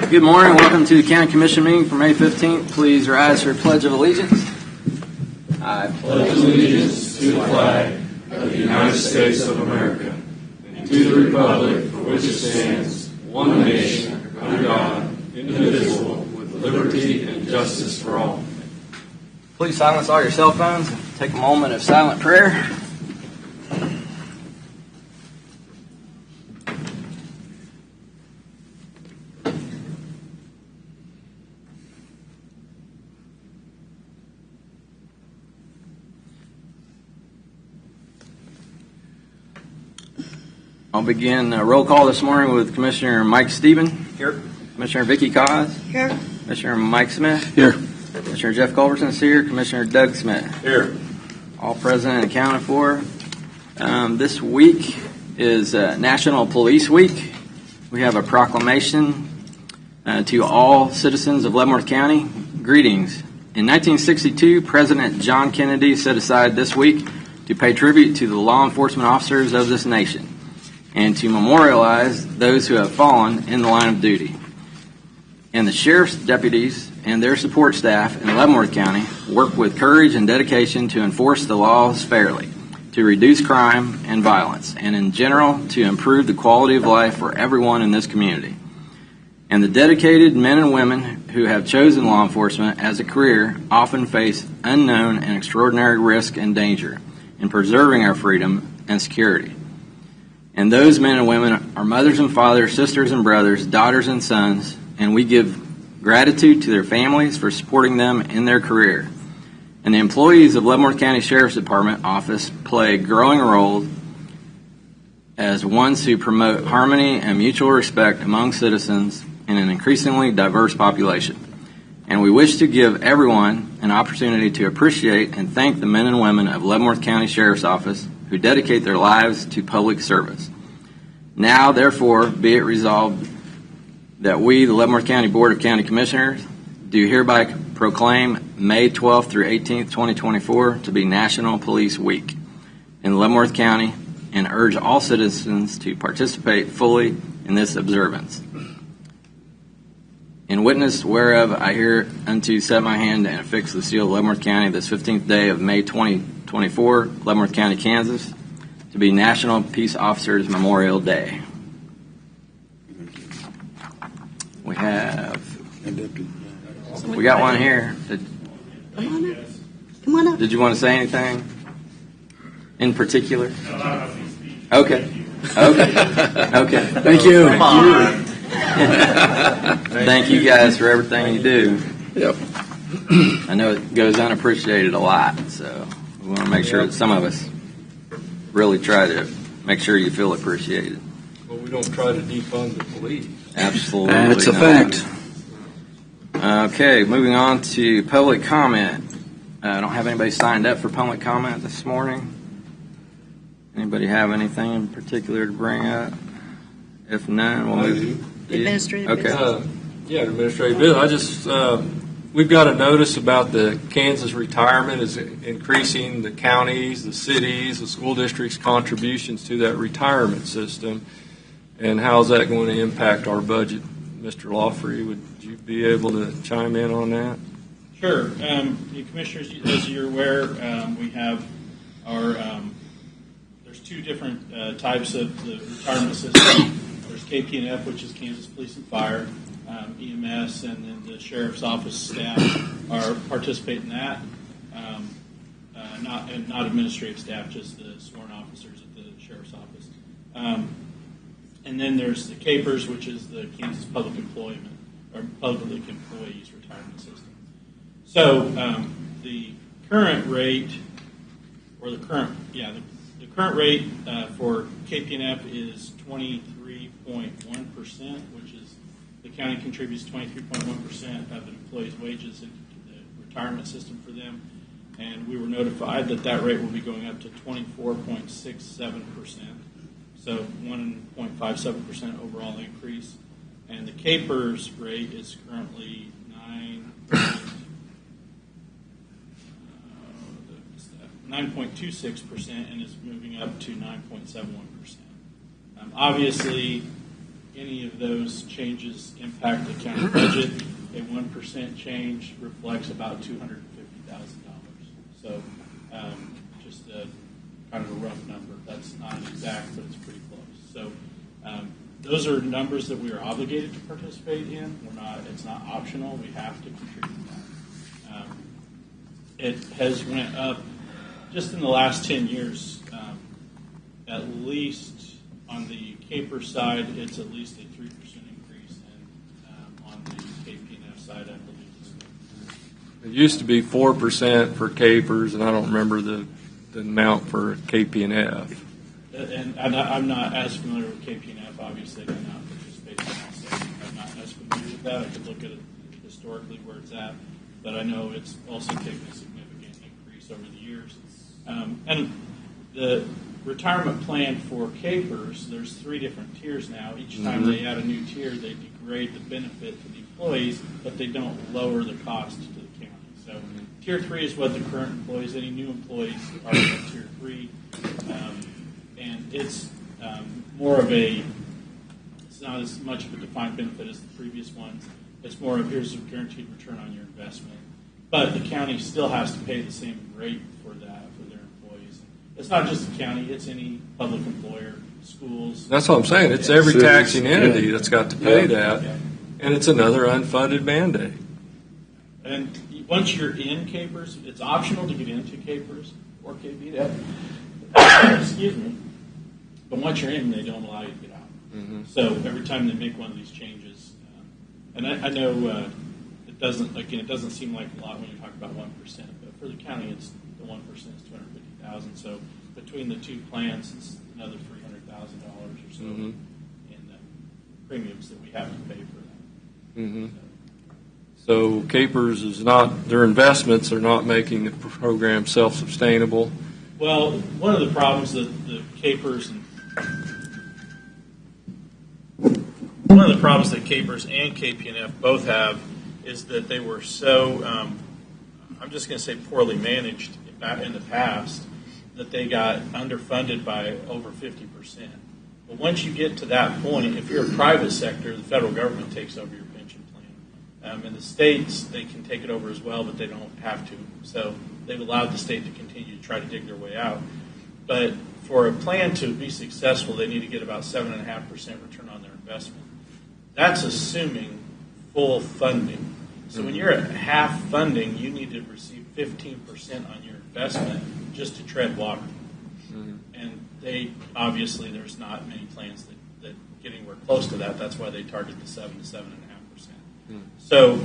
Good morning. Welcome to the County Commission meeting for May 15th. Please rise for Pledge of Allegiance. I pledge allegiance to the flag of the United States of America and to the republic for which it stands, one nation, under God, indivisible, with liberty and justice for all. Please silence all your cell phones and take a moment of silent prayer. I'll begin a roll call this morning with Commissioner Mike Stephen. Here. Commissioner Vicki Cause. Here. Commissioner Mike Smith. Here. Commissioner Jeff Culberson is here. Commissioner Doug Smith. Here. All present and accounted for. This week is National Police Week. We have a proclamation to all citizens of Leavenworth County. Greetings. In 1962, President John Kennedy set aside this week to pay tribute to the law enforcement officers of this nation and to memorialize those who have fallen in the line of duty. And the sheriff's deputies and their support staff in Leavenworth County work with courage and dedication to enforce the laws fairly, to reduce crime and violence, and in general to improve the quality of life for everyone in this community. And the dedicated men and women who have chosen law enforcement as a career often face unknown and extraordinary risk and danger in preserving our freedom and security. And those men and women are mothers and fathers, sisters and brothers, daughters and sons, and we give gratitude to their families for supporting them in their career. And the employees of Leavenworth County Sheriff's Department office play a growing role as ones who promote harmony and mutual respect among citizens in an increasingly diverse population. And we wish to give everyone an opportunity to appreciate and thank the men and women of Leavenworth County Sheriff's Office who dedicate their lives to public service. Now, therefore, be it resolved that we, the Leavenworth County Board of County Commissioners, do hereby proclaim May 12th through 18th, 2024 to be National Police Week in Leavenworth County and urge all citizens to participate fully in this observance. In witness whereof I hereunto set my hand and affix the seal of Leavenworth County this 15th day of May 2024, Leavenworth County, Kansas, to be National Peace Officers Memorial Day. We got one here. Come on up. Did you want to say anything in particular? Okay. Thank you. Thank you guys for everything you do. Yep. I know it goes unappreciated a lot, so we want to make sure that some of us really try to make sure you feel appreciated. Well, we don't try to defund the police. Absolutely. That's a fact. Okay, moving on to public comment. I don't have anybody signed up for public comment this morning. Anybody have anything in particular to bring up? If none, we'll move. Administrative Okay. business. Administrative business. We've got a notice about the Kansas retirement is increasing the counties, the cities, the school districts' contributions to that retirement system. And how's that going to impact our budget? Mr. Lawfrey, would you be able to chime in on that? Sure. The commissioners, as you're aware, we have our, there's two different types of the retirement system. There's KP&F, which is Kansas Police and Fire, EMS, and then the Sheriff's Office staff are participate in that. Not administrative staff, just the sworn officers at the Sheriff's Office. And then there's the CAPERS, which is the Kansas Public Employment or Public Employees Retirement System. So the current rate, or the current rate for KP&F is 23.1%, which is the county contributes 23.1% of an employee's wages into the retirement system for them. And we were notified that that rate will be going up to 24.67%. So 1.57% overall increase. And the CAPERS rate is currently 9.26% and is moving up to 9.71%. Obviously, any of those changes impact the county budget. A 1% change reflects about $250,000. So just a kind of a rough number. That's not exact, but it's pretty close. So those are numbers that we are obligated to participate in. It's not optional. We have to contribute that. It has went up just in the last 10 years. At least on the CAPER side, it's at least a 3% increase, and on the KP&F side, I believe it's It used to be 4% for capers, and I don't remember the amount for KP&F. And I'm not as familiar with KP&F. Obviously, I do not participate in all states. I'm not as familiar with that. I could look at it historically where it's at, but I know it's also taken a significant increase over the years. And the retirement plan for capers, there's 3 different tiers now. Each time they add a new tier, they degrade the benefit to the employees, but they don't lower the cost to the county. So tier 3 is what the current employees, any new employees are in tier 3. And it's more of it's not as much of a defined benefit as the previous ones. It's more of here's a guaranteed return on your investment. But the county still has to pay the same rate for that for their employees. It's not just the county, it's any public employer, schools. That's what I'm saying. It's every taxing entity that's got to pay that, and it's another unfunded mandate. And once you're in capers, it's optional to get into capers or KPF. Excuse me. But once you're in, they don't allow you to get out. So every time they make one of these changes, and I know it doesn't seem like a lot when you talk about 1%, but for the county, the 1% is $250,000. So between the 2 plans, it's another $300,000 or so in premiums that we have to pay for that. So capers is not, their investments are not making the program self-sustainable. Well, one of the problems that the capers and KP&F both have is that they were so, I'm just going to say poorly managed in the past, that they got underfunded by over 50%. But once you get to that point, if you're a private sector, the federal government takes over your pension plan. In the states, they can take it over as well, but they don't have to. So they've allowed the state to continue to try to dig their way out. But for a plan to be successful, they need to get about 7.5% return on their investment. That's assuming full funding. So when you're at half funding, you need to receive 15% on your investment just to tread water. And obviously there's not many plans that get anywhere close to that. That's why they target the 7 to 7.5%. So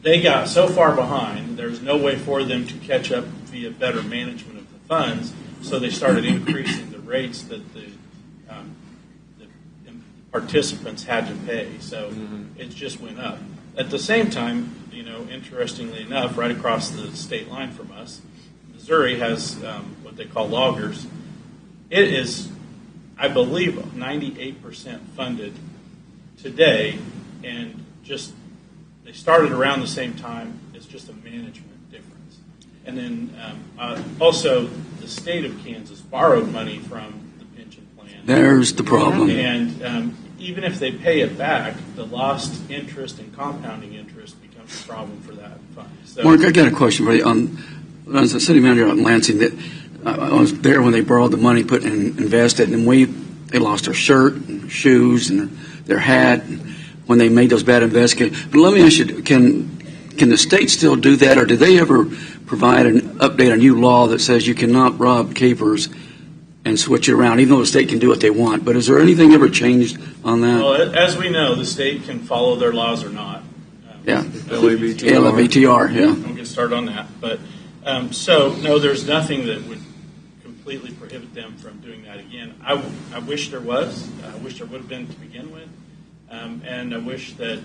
they got so far behind, there's no way for them to catch up via better management of the funds, so they started increasing the rates that the participants had to pay. So it just went up. At the same time, interestingly enough, right across the state line from us, Missouri has what they call loggers. It is, I believe, 98% funded today, and they started around the same time. It's just a management difference. And then also the state of Kansas borrowed money from the pension plan. There's the problem. And even if they pay it back, the lost interest and compounding interest becomes a problem for that fund. So, Mark, I got a question for you. When I was the city manager out in Lansing, I was there when they borrowed the money, put it and invested, and they lost their shirt and shoes and their hat when they made those bad investments. But let me ask you, can the state still do that, or do they ever provide update a new law that says you cannot rob capers and switch it around, even though the state can do what they want? But is there anything ever changed on that? Well, as we know, the state can follow their laws or not. Yeah. LABTR. Yeah. Don't get started on that. But so, no, there's nothing that would completely prohibit them from doing that again. I wish there was. I wish there would have been to begin with. And I wish that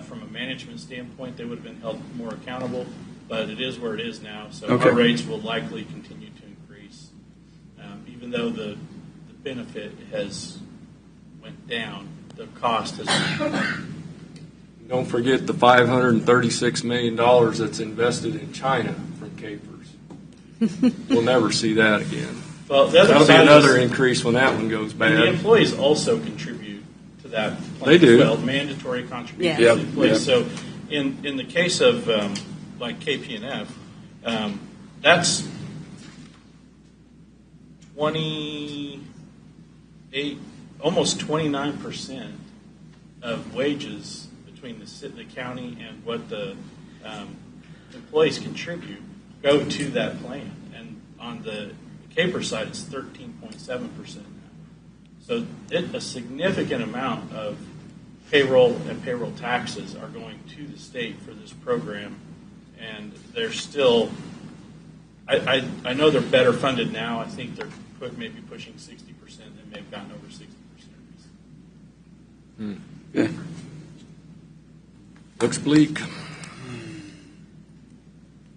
from a management standpoint, they would have been held more accountable. But it is where it is now. So our rates will likely continue to increase. Even though the benefit has went down, the cost has went up. Don't forget the $536 million that's invested in China from capers. We'll never see that again. Well, that'll be another increase when that one goes bad. And the employees also contribute to that plan. They do. As well, mandatory contributions Yeah. in place. Yep. So in the case of like KPNF, that's 28, almost 29% of wages between the county and what the employees contribute go to that plan. And on the Caper side, it's 13.7% now. So a significant amount of payroll and payroll taxes are going to the state for this program, and they're still. I know they're better funded now. I think they're maybe pushing 60%. They may have gotten over 60%. Yeah. Looks bleak.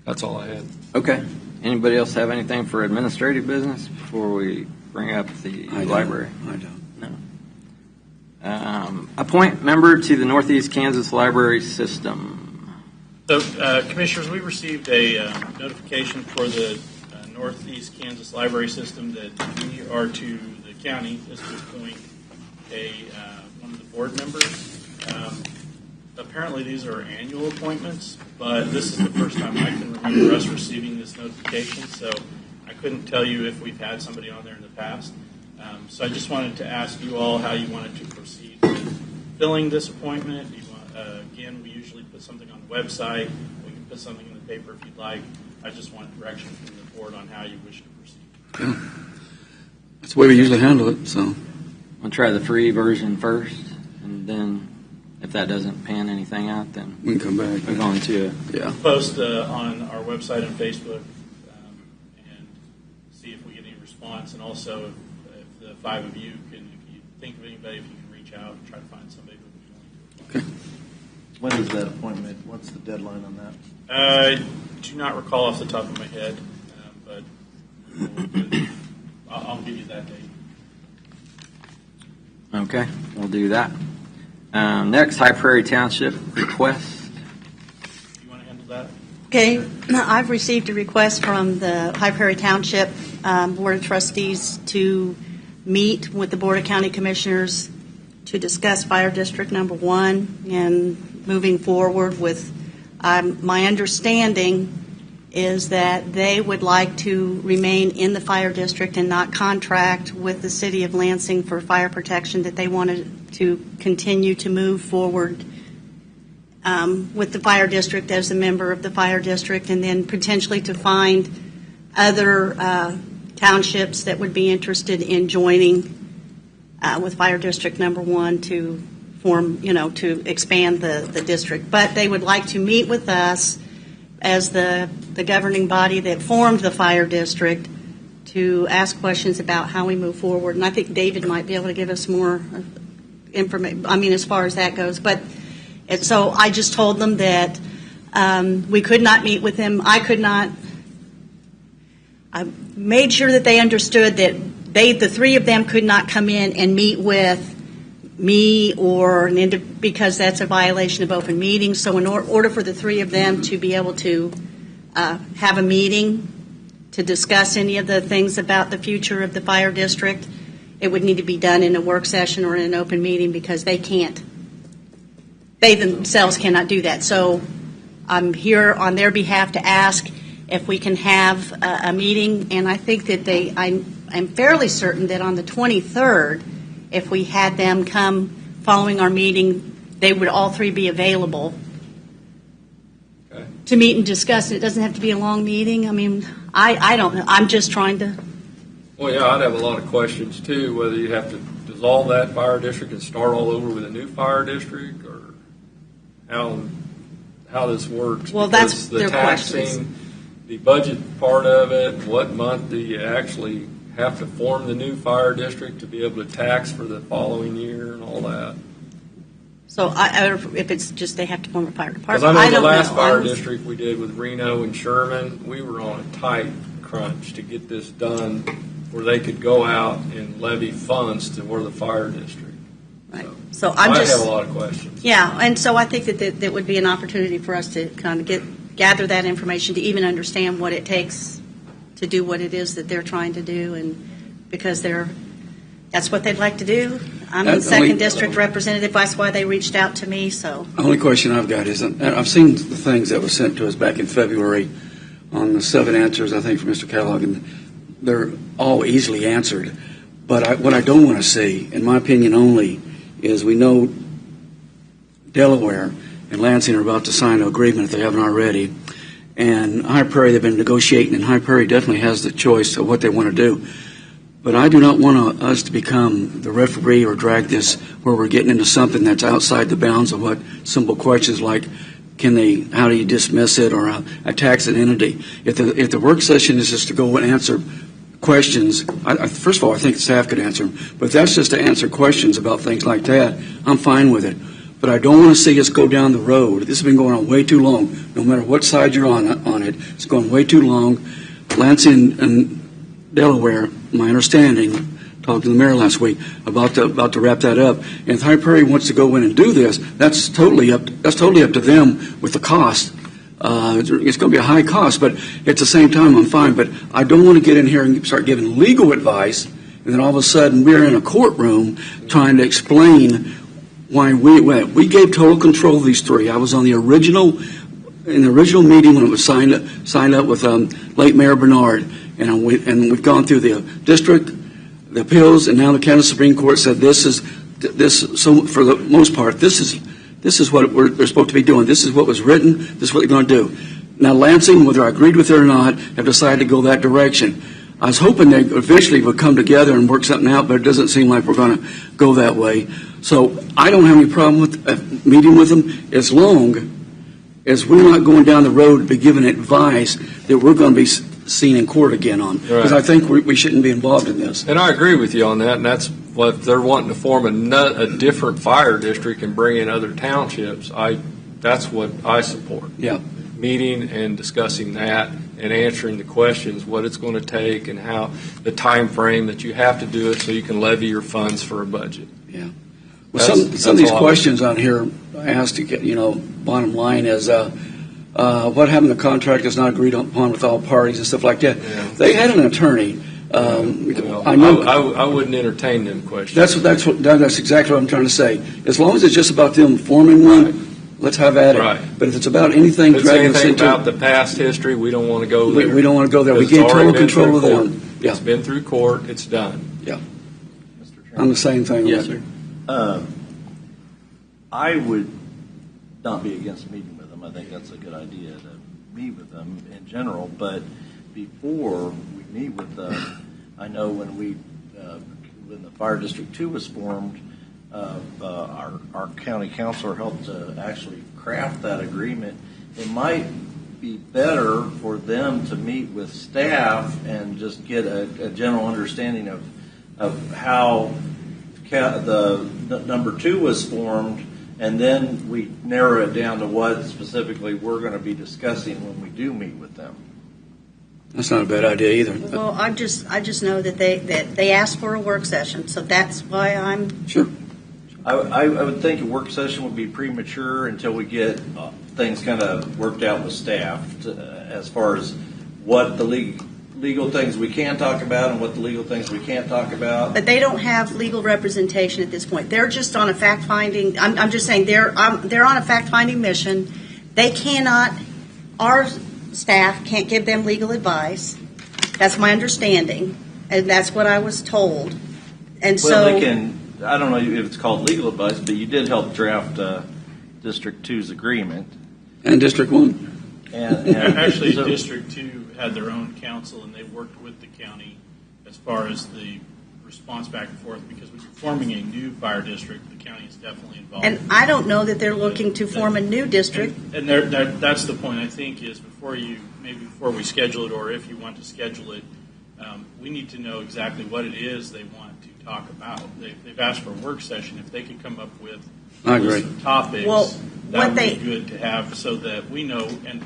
That's all I had. Okay. Anybody else have anything for administrative business before we bring up the library? I don't. No. Appoint member to the Northeast Kansas Library System. So, Commissioners, we received a notification for the Northeast Kansas Library System that we are to the county is to appoint one of the board members. Apparently, these are annual appointments, but this is the first time I can remember us receiving this notification, so I couldn't tell you if we've had somebody on there in the past. So I just wanted to ask you all how you wanted to proceed with filling this appointment. Again, we usually put something on the website. We can put something in the paper if you'd like. I just want direction from the board on how you wish to proceed. Yeah. That's the way we usually handle it. So We'll try the free version first, and then if that doesn't pan anything out, then we can come back. move on to Yeah. Post on our website and Facebook and see if we get any response. And also, if the five of you can, if you think of anybody, if you can reach out and try to find somebody who would be willing to apply. Okay. When is that appointment? What's the deadline on that? I do not recall off the top of my head, but I'll give you that date. Okay, we'll do that. Next, High Prairie Township request. You want to handle that? Okay, I've received a request from the High Prairie Township Board of Trustees to meet with the Board of County Commissioners to discuss Fire District Number 1 and moving forward with, my understanding is that they would like to remain in the fire district and not contract with the city of Lansing for fire protection, that they wanted to continue to move forward with the fire district as a member of the fire district, and then potentially to find other townships that would be interested in joining with Fire District Number 1 to form, to expand the district. But they would like to meet with us as the governing body that formed the fire district to ask questions about how we move forward. And I think David might be able to give us more information, as far as that goes. But so I just told them that we could not meet with them. I made sure that they understood that the three of them could not come in and meet with me because that's a violation of open meetings. So in order for the three of them to be able to have a meeting to discuss any of the things about the future of the fire district, it would need to be done in a work session or in an open meeting, because they themselves cannot do that. So I'm here on their behalf to ask if we can have a meeting, and I think that I'm fairly certain that on the 23rd, if we had them come following our meeting, they would all three be available to meet and discuss. It doesn't have to be a long meeting. I don't know. I'm just trying to. Well, yeah, I'd have a lot of questions too, whether you have to dissolve that fire district and start all over with a new fire district, or how this works. Well, Because that's the their taxing, questions. the budget part of it, what month do you actually have to form the new fire district to be able to tax for the following year and all that? So if it's just they have to form a fire Because department, I know the don't last know. fire district we did with Reno and Sherman, we were on a tight crunch to get this done where they could go out and levy funds to where the fire district. Right. So So I'm I just. have a lot of questions. Yeah, and so I think that would be an opportunity for us to kind of gather that information to even understand what it takes to do what it is that they're trying to do, and because that's what they'd like to do. I'm the second district representative. That's why they reached out to me. So the only question I've got is, I've seen the things that were sent to us back in February on the 7 answers, I think, from Mr. Kellogg, and they're all easily answered. But what I don't want to see, in my opinion only, is we know Delaware and Lansing are about to sign an agreement if they haven't already. And High Prairie, they've been negotiating, and High Prairie definitely has the choice of what they want to do. But I do not want us to become the referee or drag this where we're getting into something that's outside the bounds of what simple questions like, how do you dismiss it, or a tax an entity. If the work session is just to go and answer questions, first of all, I think the staff could answer them. But if that's just to answer questions about things like that, I'm fine with it. But I don't want to see us go down the road. This has been going on way too long. No matter what side you're on it, it's going way too long. Lansing and Delaware, my understanding, talked to the mayor last week about to wrap that up. And if High Prairie wants to go in and do this, that's totally up to them with the cost. It's going to be a high cost, but at the same time, I'm fine. But I don't want to get in here and start giving legal advice, and then all of a sudden we're in a courtroom trying to explain why we gave total control of these three. I was on in the original meeting when it was signed up with late Mayor Bernard, and we've gone through the district, the appeals, and now the county Supreme Court said this. So for the most part, this is what they're supposed to be doing. This is what was written. This is what they're going to do. Now Lansing, whether I agreed with it or not, have decided to go that direction. I was hoping they eventually would come together and work something out, but it doesn't seem like we're going to go that way. So I don't have any problem with meeting with them as long as we're not going down the road to be given advice that we're going to be seen in court again on. Because I think we shouldn't be involved in this. And I agree with you on that, and that's what they're wanting to form a different fire district and bring in other townships. That's what I support. Yeah. Meeting and discussing that and answering the questions, what it's going to take and how the time frame that you have to do it so you can levy your funds for a budget. Yeah. Well, some of these questions on here I asked to get, bottom line is what happened to the contract is not agreed upon with all parties and stuff like that. Yeah. They had an attorney. I wouldn't entertain them questions. That's exactly what I'm trying to say. As long as it's just about them forming one, right, let's have at it. Right. But if it's about anything dragging us into about the past history, we don't want to go there. We don't want to go there. We gave total control of them. Yeah. It's been through court. It's done. Yeah. I'm the same thing. Yes, sir. I would not be against meeting with them. I think that's a good idea to meet with them in general. But before we meet with them, I know when the Fire District 2 was formed, our county councilor helped to actually craft that agreement. It might be better for them to meet with staff and just get a general understanding of how the number 2 was formed, and then we narrow it down to what specifically we're going to be discussing when we do meet with them. That's not a bad idea either. Well, I just know that they asked for a work session, so that's why I'm sure. I would think a work session would be premature until we get things kind of worked out with staff as far as what the legal things we can talk about and what the legal things we can't talk about. But they don't have legal representation at this point. They're just on a fact-finding. I'm just saying they're on a fact-finding mission. They cannot. Our staff can't give them legal advice. That's my understanding, and that's what I was told. And well, they can. I don't know if it's called legal advice, but you did help draft District 2's agreement. And District 1. And actually, District 2 had their own counsel, and they worked with the county as far as the response back and forth, because when you're forming a new fire district, the county is definitely involved. And I don't know that they're looking to form a new district. And that's the point, I think, is before we schedule it, or if you want to schedule it, we need to know exactly what it is they want to talk about. They've asked for a work session. If they could come up with a list of topics, that would be good to have so that we know and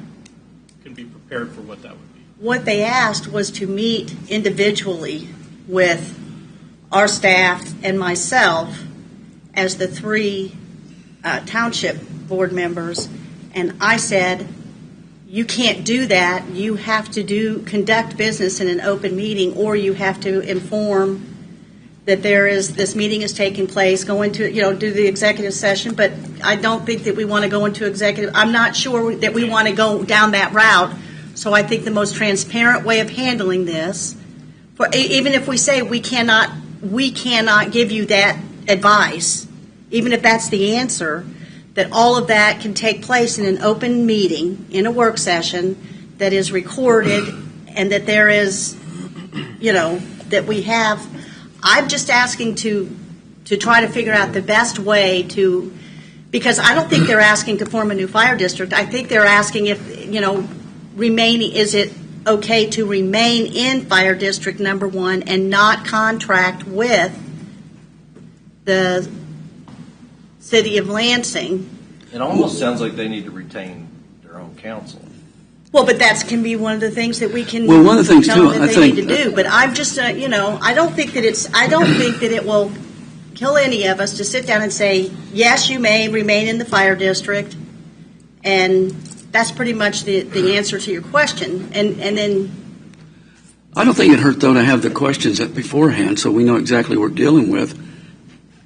can be prepared for what that would be. What they asked was to meet individually with our staff and myself as the 3 township board members, and I said, you can't do that. You have to conduct business in an open meeting, or you have to inform that this meeting is taking place, go into, do the executive session, but I don't think that we want to go into executive. I'm not sure that we want to go down that route. So I think the most transparent way of handling this, even if we say we cannot give you that advice, even if that's the answer, that all of that can take place in an open meeting, in a work session that is recorded, and that there is, that we have. I'm just asking to try to figure out the best way to, because I don't think they're asking to form a new fire district. I think they're asking if, remaining, is it okay to remain in fire district number 1 and not contract with the city of Lansing? It almost sounds like they need to retain their own counsel. Well, but that can be one of the things that we can Well, one of the things tell too, them that I they think, need to do. But I'm just, I don't think that it will kill any of us to sit down and say, yes, you may remain in the fire district, and that's pretty much the answer to your question. And then, I don't think it hurt though to have the questions beforehand so we know exactly what we're dealing with.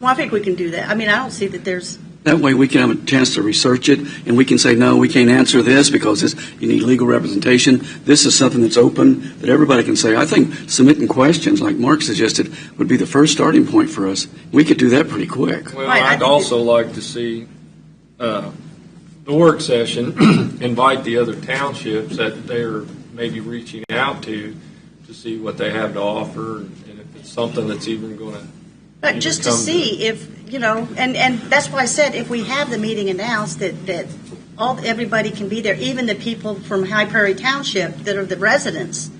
well, I think we can do that. I mean, I don't see that there's. That way we can have a chance to research it, and we can say, no, we can't answer this because you need legal representation. This is something that's open that everybody can say. I think submitting questions, like Mark suggested, would be the first starting point for us. We could do that pretty quick. Well, Right, I I'd think also like to see the work session invite the other townships that they're maybe reaching out to see what they have to offer, and if it's something that's even going to. But just to see if, and that's why I said if we have the meeting announced that everybody can be there, even the people from High Prairie Township that are the residents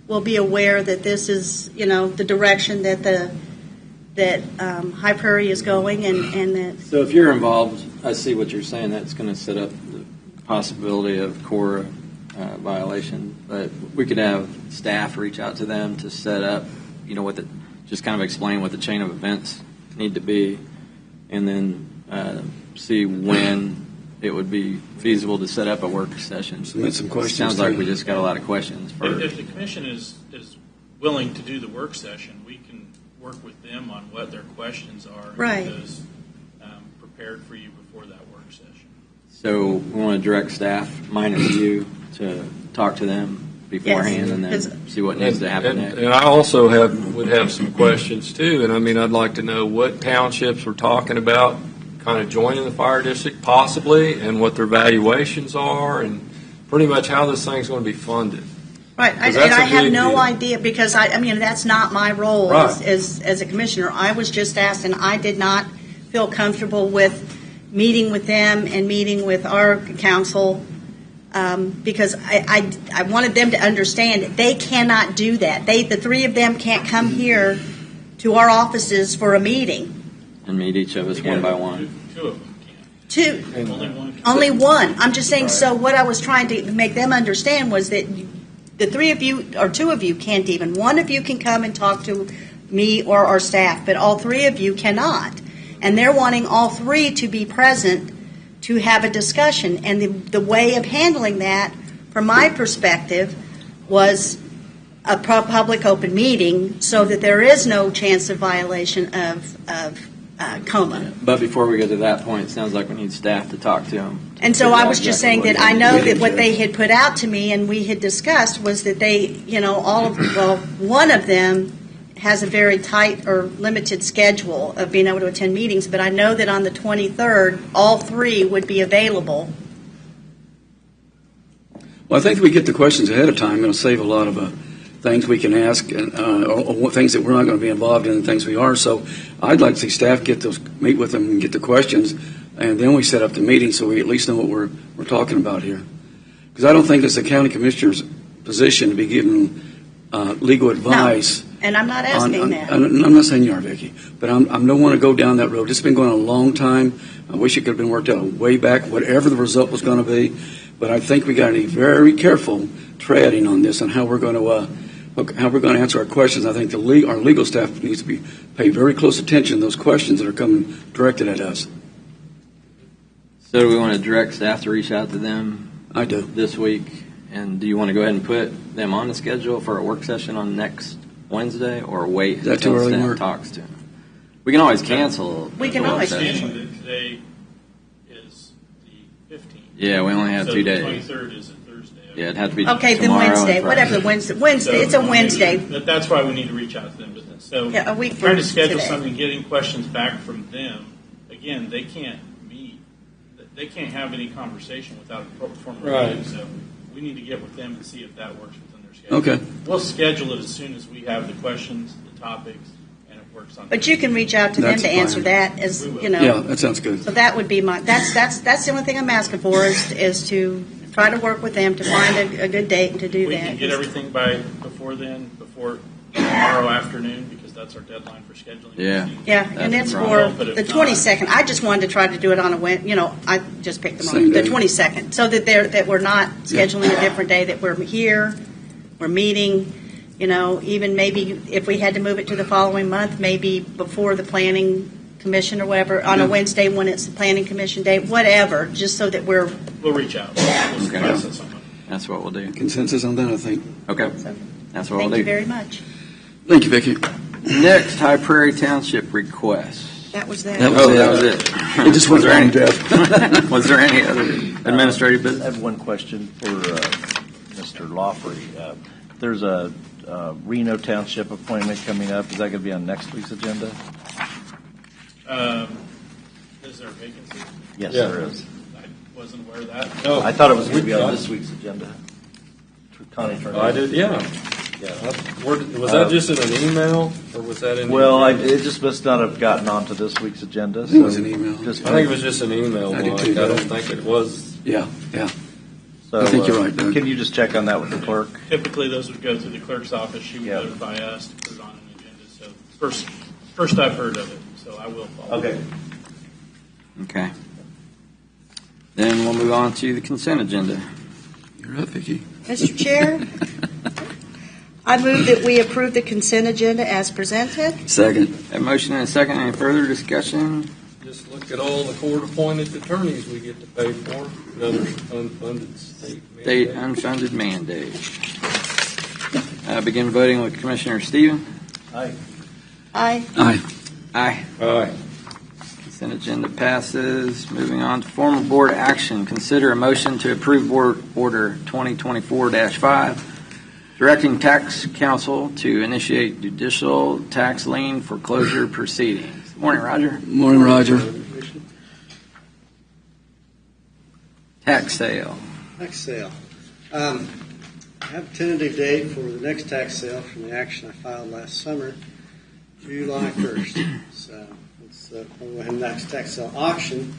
will be aware that this is, the direction that High Prairie is going, and that. So if you're involved, I see what you're saying. That's going to set up the possibility of core violation. But we could have staff reach out to them to set up, just kind of explain what the chain of events need to be, and then see when it would be feasible to set up a work session. Submit some questions. Sounds like we just got a lot of questions. If the commission is willing to do the work session, we can work with them on what their questions are. Right. And get those prepared for you before that work session. So we want to direct staff, minus you, to talk to them beforehand, and then see what needs to happen next. And I also would have some questions too, and I'd like to know what townships we're talking about kind of joining the fire district possibly, and what their valuations are, and pretty much how this thing's going to be funded. Right, and I have no idea, because that's not my role as a commissioner. I was just asked, and I did not feel comfortable with meeting with them and meeting with our council, because I wanted them to understand that they cannot do that. The three of them can't come here to our offices for a meeting. And meet each of us one by one. Two of them can. Two. Only one can. Only one. I'm just saying, so what I was trying to make them understand was that the three of you, or two of you can't even. One of you can come and talk to me or our staff, but all three of you cannot. And they're wanting all three to be present to have a discussion. And the way of handling that, from my perspective, was a public open meeting so that there is no chance of violation of coma. But before we get to that point, it sounds like we need staff to talk to them. And so I was just saying that I know that what they had put out to me and we had discussed was that they, one of them has a very tight or limited schedule of being able to attend meetings, but I know that on the 23rd, all three would be available. Well, I think if we get the questions ahead of time, it'll save a lot of things we can ask, or things that we're not going to be involved in, and things we are. So I'd like to see staff meet with them and get the questions, and then we set up the meeting so we at least know what we're talking about here. Because I don't think it's the county commissioner's position to be giving legal advice. No, and I'm not asking that. I'm not saying you are, Vicki, but I don't want to go down that road. It's been going on a long time. I wish it could have been worked out way back, whatever the result was going to be. But I think we got to be very careful treading on this and how we're going to answer our questions. I think our legal staff needs to pay very close attention to those questions that are coming directed at us. So do we want to direct staff to reach out to them? I do. This week? And do you want to go ahead and put them on the schedule for a work session on next Wednesday or wait that too until early, Stan Mark? talks to him? We can always cancel. We can the always work session. cancel. Today is the 15th. Yeah, we only have So 2 the days. 23rd is a Thursday. Yeah, it'd have to be Okay, then tomorrow and Wednesday, Friday. whatever the Wednesday, it's a Wednesday. That's why we need to reach out to them. So Yeah, a week from trying to schedule today. something, getting questions back from them. Again, they can't meet. They can't have any conversation without a formal Right. meeting. So we need to get with them and see if that works within their schedule. Okay. We'll schedule it as soon as we have the questions, the topics, and it works on. But you can reach out to them That's to answer fine. that as, you know. Yeah, that sounds good. So that would be that's the only thing I'm asking for is to try to work with them to find a good date and to do We that. can get everything before tomorrow afternoon, because that's our deadline for scheduling. Yeah. Yeah, That's and the it's for problem. But if the not- 22nd. I just wanted to try to do it on I just picked the Same the day. 22nd, so that we're not scheduling a different day, that we're here, we're meeting, even maybe if we had to move it to the following month, maybe before the planning commission or whatever, on a Wednesday when it's the planning commission day, whatever, just so that we're, We'll reach out. We'll Okay. process something. That's what we'll do. Consensus on that, I think. Okay. That's what we'll thank do. you very much. Thank you, Vicki. Next, High Prairie Township request. That was that. That was Oh, it. that was it. It just went Was there wrong, any- Jeff. Was there any other administrative I business? have one question for Mr. Lawfrey. There's a Reno Township appointment coming up. Is that going to be on next week's agenda? Is there a vacancy? Yes, Yeah. there is. I wasn't aware of that. No, I thought it was going to be on got- this week's agenda. Connie turned it I in. did, yeah. Yeah. Was that just in an email, or was that in? Well, it just must not have gotten onto this week's agenda. I think it was an email. Just I think it was just an email, I do Mike. too, I don't but- think it was. Yeah. so, I think you're right, Doug. Can you just check on that with the clerk? Typically, those would go through the clerk's office. She would Yeah. notify us to put it on an agenda. So first I've heard of it, so I will follow. Okay. Okay. Then we'll move on to the consent agenda. You're up, Vicki. Mr. Chair, I move that we approve the consent agenda as presented. Second. A motion and a second. Any further discussion? Just look at all the court-appointed attorneys we get to pay for, another unfunded state State mandate. unfunded mandate. Begin voting with Commissioner Stephen. Aye. Aye. Aye. Aye. Aye. Consent agenda passes. Moving on to formal board action. Consider a motion to approve Board Order 2024-5, directing tax counsel to initiate judicial tax lien foreclosure proceedings. Morning, Roger. Morning, Roger. Tax sale. Tax sale. I have a tentative date for the next tax sale from the action I filed last summer, July 1st. So it's the next tax sale auction.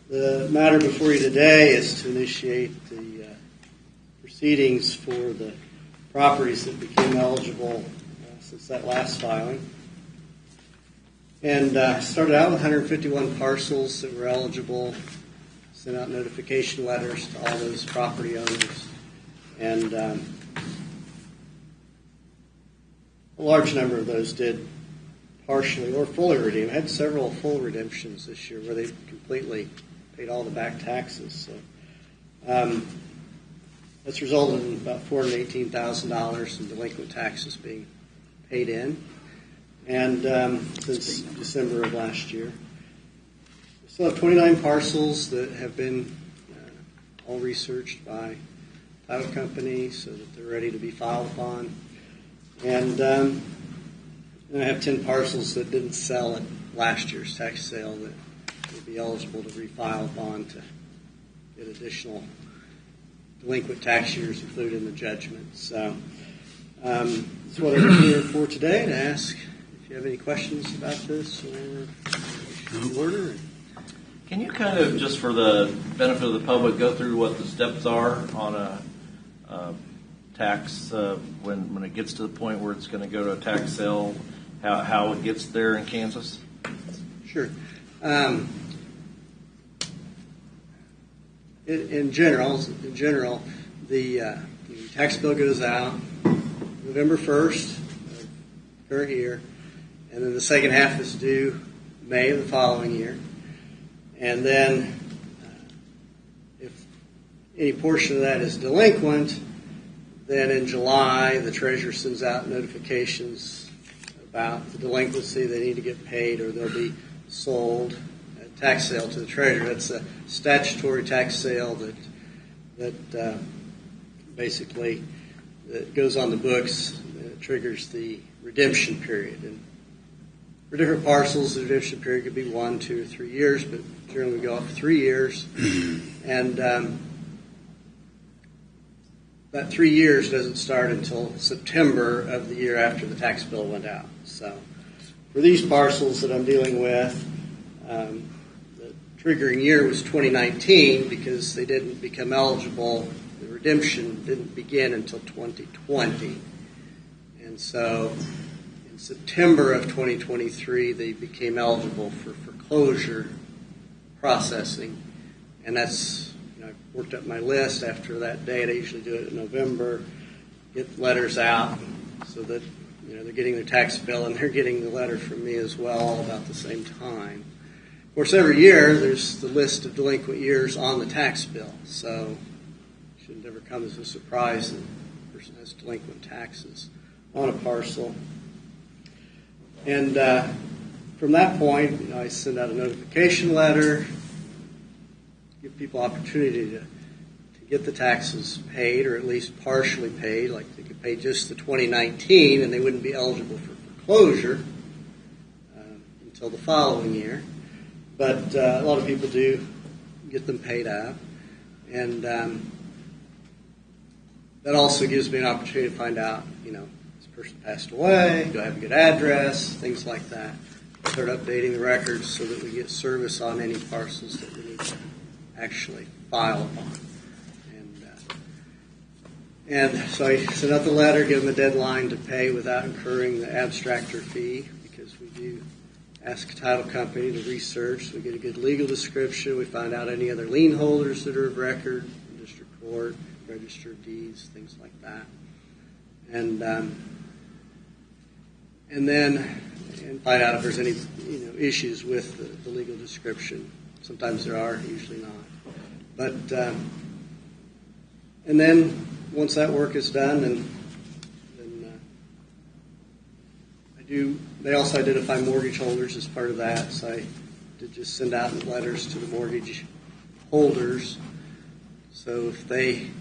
The matter before you today is to initiate the proceedings for the properties that became eligible since that last filing. And started out with 151 parcels that were eligible. Sent out notification letters to all those property owners, and a large number of those did partially or fully redeem. I had several full redemptions this year where they completely paid all the back taxes. So that's resulted in about $418,000 in delinquent taxes being paid in, and since December of last year. We still have 29 parcels that have been all researched by title company so that they're ready to be filed upon. And I have 10 parcels that didn't sell at last year's tax sale that will be eligible to refile upon to get additional delinquent tax years included in the judgment. So that's what I'm here for today, to ask if you have any questions about this or order. Can you kind of, just for the benefit of the public, go through what the steps are on a tax when it gets to the point where it's going to go to a tax sale, how it gets there in Kansas? Sure. In general, the tax bill goes out November 1st of current year, and then the second half is due May of the following year. And then if any portion of that is delinquent, Then in July, the treasurer sends out notifications about the delinquency. They need to get paid or they'll be sold. A tax sale to the treasurer. That's a statutory tax sale that basically that goes on the books. It triggers the redemption period. And for different parcels, the redemption period could be 1, 2, or 3 years, but generally we go off 3 years. And that 3 years doesn't start until September of the year after the tax bill went out. So for these parcels that I'm dealing with, the triggering year was 2019 because they didn't become eligible. The redemption didn't begin until 2020. And so in September of 2023, they became eligible for foreclosure processing. And that's, I worked up my list after that date. I usually do it in November, get letters out so that they're getting their tax bill and they're getting the letter from me as well all about the same time. Of course, every year there's the list of delinquent years on the tax bill, so it shouldn't ever come as a surprise that a person has delinquent taxes on a parcel. And from that point, I send out a notification letter, give people opportunity to get the taxes paid, or at least partially paid. Like they could pay just the 2019 and they wouldn't be eligible for foreclosure until the following year. But a lot of people do get them paid out. And that also gives me an opportunity to find out, this person passed away, do I have a good address, things like that. Start updating the records so that we get service on any parcels that we need to actually file upon. And so I sent out the letter, give them a deadline to pay without incurring the abstractor fee, because we do ask a title company to research. So we get a good legal description. We find out any other lien holders that are of record, district court, register of deeds, things like that. And then find out if there's any issues with the legal description. Sometimes there are, usually not. But and then once that work is done, then they also identify mortgage holders as part of that. So I did just send out letters to the mortgage holders. So if they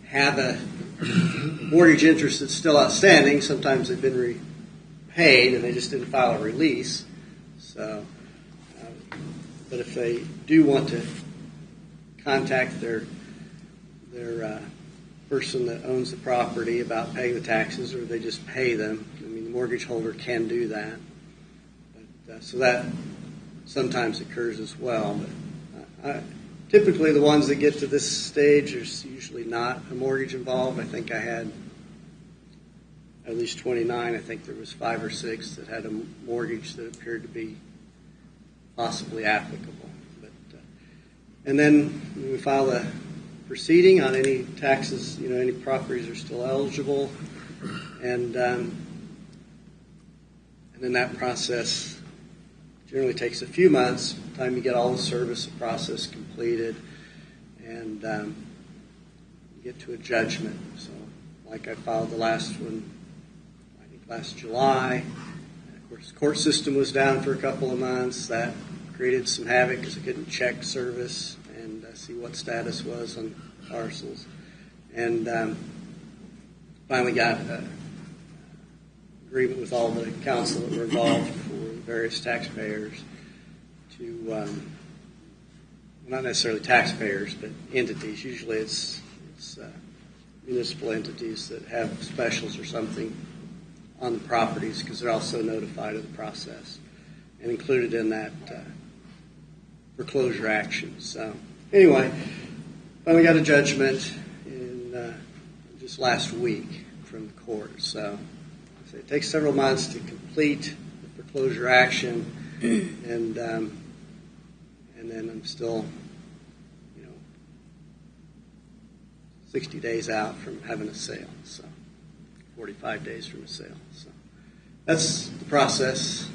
have a mortgage interest that's still outstanding, sometimes they've been repaid and they just didn't file a release. So, but if they do want to contact their person that owns the property about paying the taxes, or they just pay them, the mortgage holder can do that. But, so that sometimes occurs as well. But typically the ones that get to this stage, there's usually not a mortgage involved. I think I had at least 29. I think there was 5 or 6 that had a mortgage that appeared to be possibly applicable. But and then we file a proceeding on any taxes, any properties are still eligible, and then that process generally takes a few months. By the time you get all the service process completed, and get to a judgment. So, like I filed the last one, I think last July. And of course, the court system was down for a couple of months. That created some havoc because I couldn't check service and see what status was on parcels. And finally got an agreement with all the council that were involved for the various taxpayers to, not necessarily taxpayers, but entities. Usually it's municipal entities that have specials or something on the properties, because they're also notified of the process and included in that foreclosure action. So anyway, finally got a judgment in just last week from the court. So it takes several months to complete the foreclosure action, and then I'm still 60 days out from having a sale, so 45 days from a sale. So that's the process.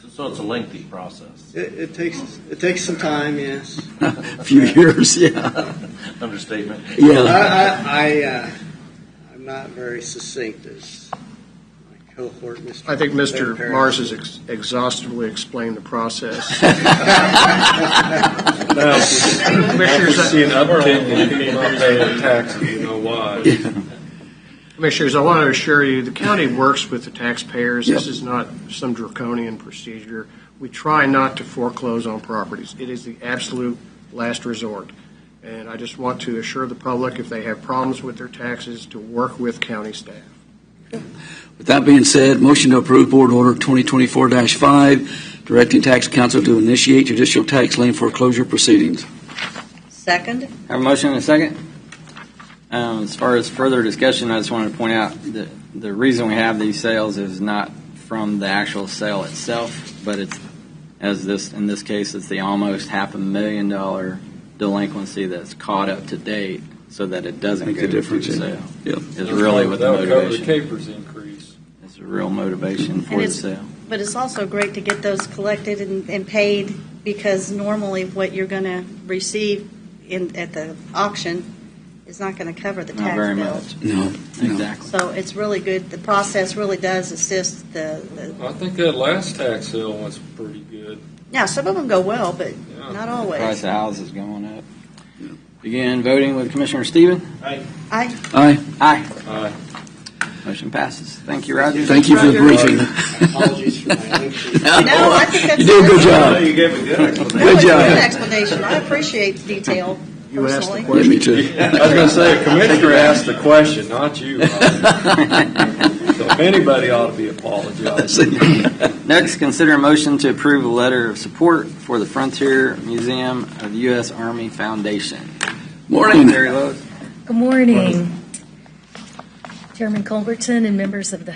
So it's a lengthy process. It takes some time, yes. A few years, yeah. Understatement. Yeah. I'm not very succinct as my cohort, Mr. I think Mr. Perry. Mars has exhaustively explained the process. Commissioners, see an uptick in people not paying taxes, you know why. Commissioners, I want to assure you, the county works with the taxpayers. Yep. This is not some draconian procedure. We try not to foreclose on properties. It is the absolute last resort. And I just want to assure the public, if they have problems with their taxes, to work with county staff. With that being said, motion to approve Board Order 2024-5, directing Tax Council to initiate judicial tax lien foreclosure proceedings. Second? Have a motion and a second. As far as further discussion, I just wanted to point out that the reason we have these sales is not from the actual sale itself, but it's, in this case, it's the almost $500,000 delinquency that's caught up to date, so that it doesn't Make go the through difference. the sale. Yep. Is really what the That'll cover the motivation. capers increase. It's a real motivation for the sale. But it's also great to get those collected and paid, because normally what you're going to receive at the auction is not going to cover the Not tax very bill. much. No. Exactly. So it's really good. The process really does assist the I think that last tax sale was pretty good. yeah, some of them go well, but Yeah. not Price always. of houses going up. Begin voting with Commissioner Stephen. I Aye. Aye. Aye. Motion passes. Thank you, Roger. Thank you for the briefing. Apologies for my lengthy. no, I think that's You did a good job. You gave a good explanation. That was Good a good job. explanation. I appreciate detail You asked the personally. Yeah, me too. I was going to say, a commissioner asked the question, not you. Roger. So if anybody ought to be apologizing. Next, consider a motion to approve a letter of support for the Frontier Museum of the U.S. Army Foundation. Morning. Terry Lowe's. Good morning, Chairman Culbertson and members of the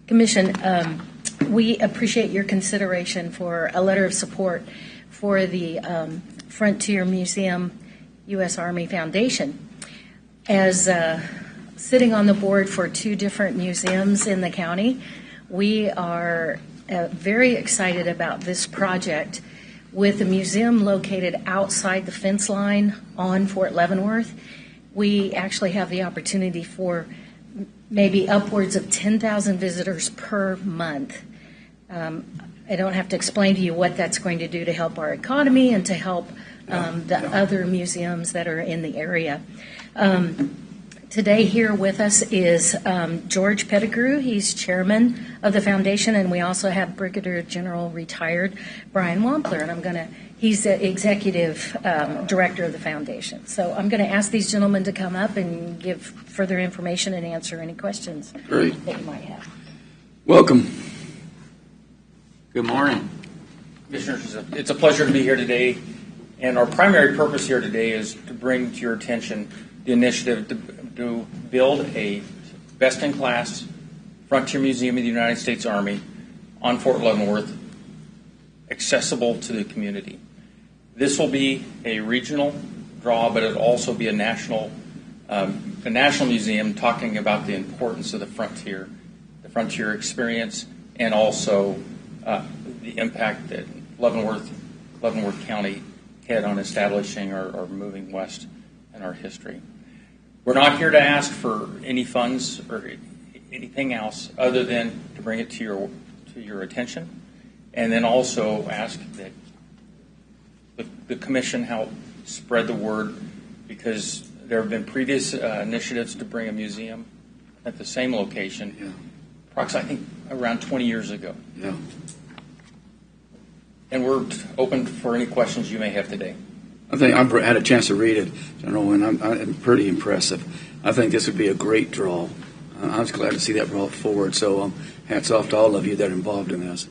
Commission. We appreciate your consideration for a letter of support for the Frontier Museum U.S. Army Foundation. As sitting on the board for two different museums in the county, we are very excited about this project. With the museum located outside the fence line on Fort Leavenworth, we actually have the opportunity for maybe upwards of 10,000 visitors per month. I don't have to explain to you what that's going to do to help our economy and to help the other museums that are in the area. Today here with us is George Pettigrew. He's chairman of the foundation, and we also have Brigadier General retired Brian Wampler, and he's the executive director of the foundation. So I'm going to ask these gentlemen to come up and give further information and answer any questions Great. that you might have. Welcome. Good morning. Commissioners, it's a pleasure to be here today, and our primary purpose here today is to bring to your attention the initiative to build a best-in-class Frontier Museum of the United States Army on Fort Leavenworth, accessible to the community. This will be a regional draw, but it'll also be a national museum talking about the importance of the frontier experience, and also the impact that Leavenworth County had on establishing or moving west in our history. We're not here to ask for any funds or anything else other than to bring it to your attention, and then also ask that the commission help spread the word, because there have been previous initiatives to bring a museum at the same location, approximately, I think, around 20 years ago. Yeah. And we're open for any questions you may have today. I think I've had a chance to read it, General, and I'm pretty impressive. I think this would be a great draw. I was glad to see that brought forward. So hats off to all of you that are involved in this.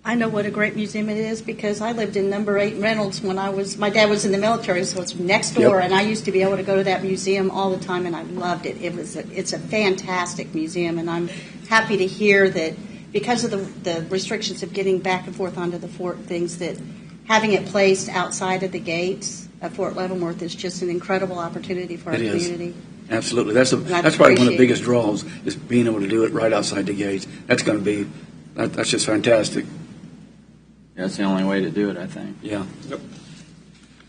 I know what a great museum it is, because I lived in number 8 Reynolds when my dad was in the military, so it's next door, and I used to be able to go to that museum all the time, and I loved it. It's a fantastic museum, and I'm happy to hear that because of the restrictions of getting back and forth onto the fort things, that having it placed outside of the gates of Fort Leavenworth is just an incredible opportunity for our community. Absolutely. That's probably one of the biggest draws, is being able to do it right outside the gates. That's just fantastic. That's the only way to do it, I think. Yeah. Yep.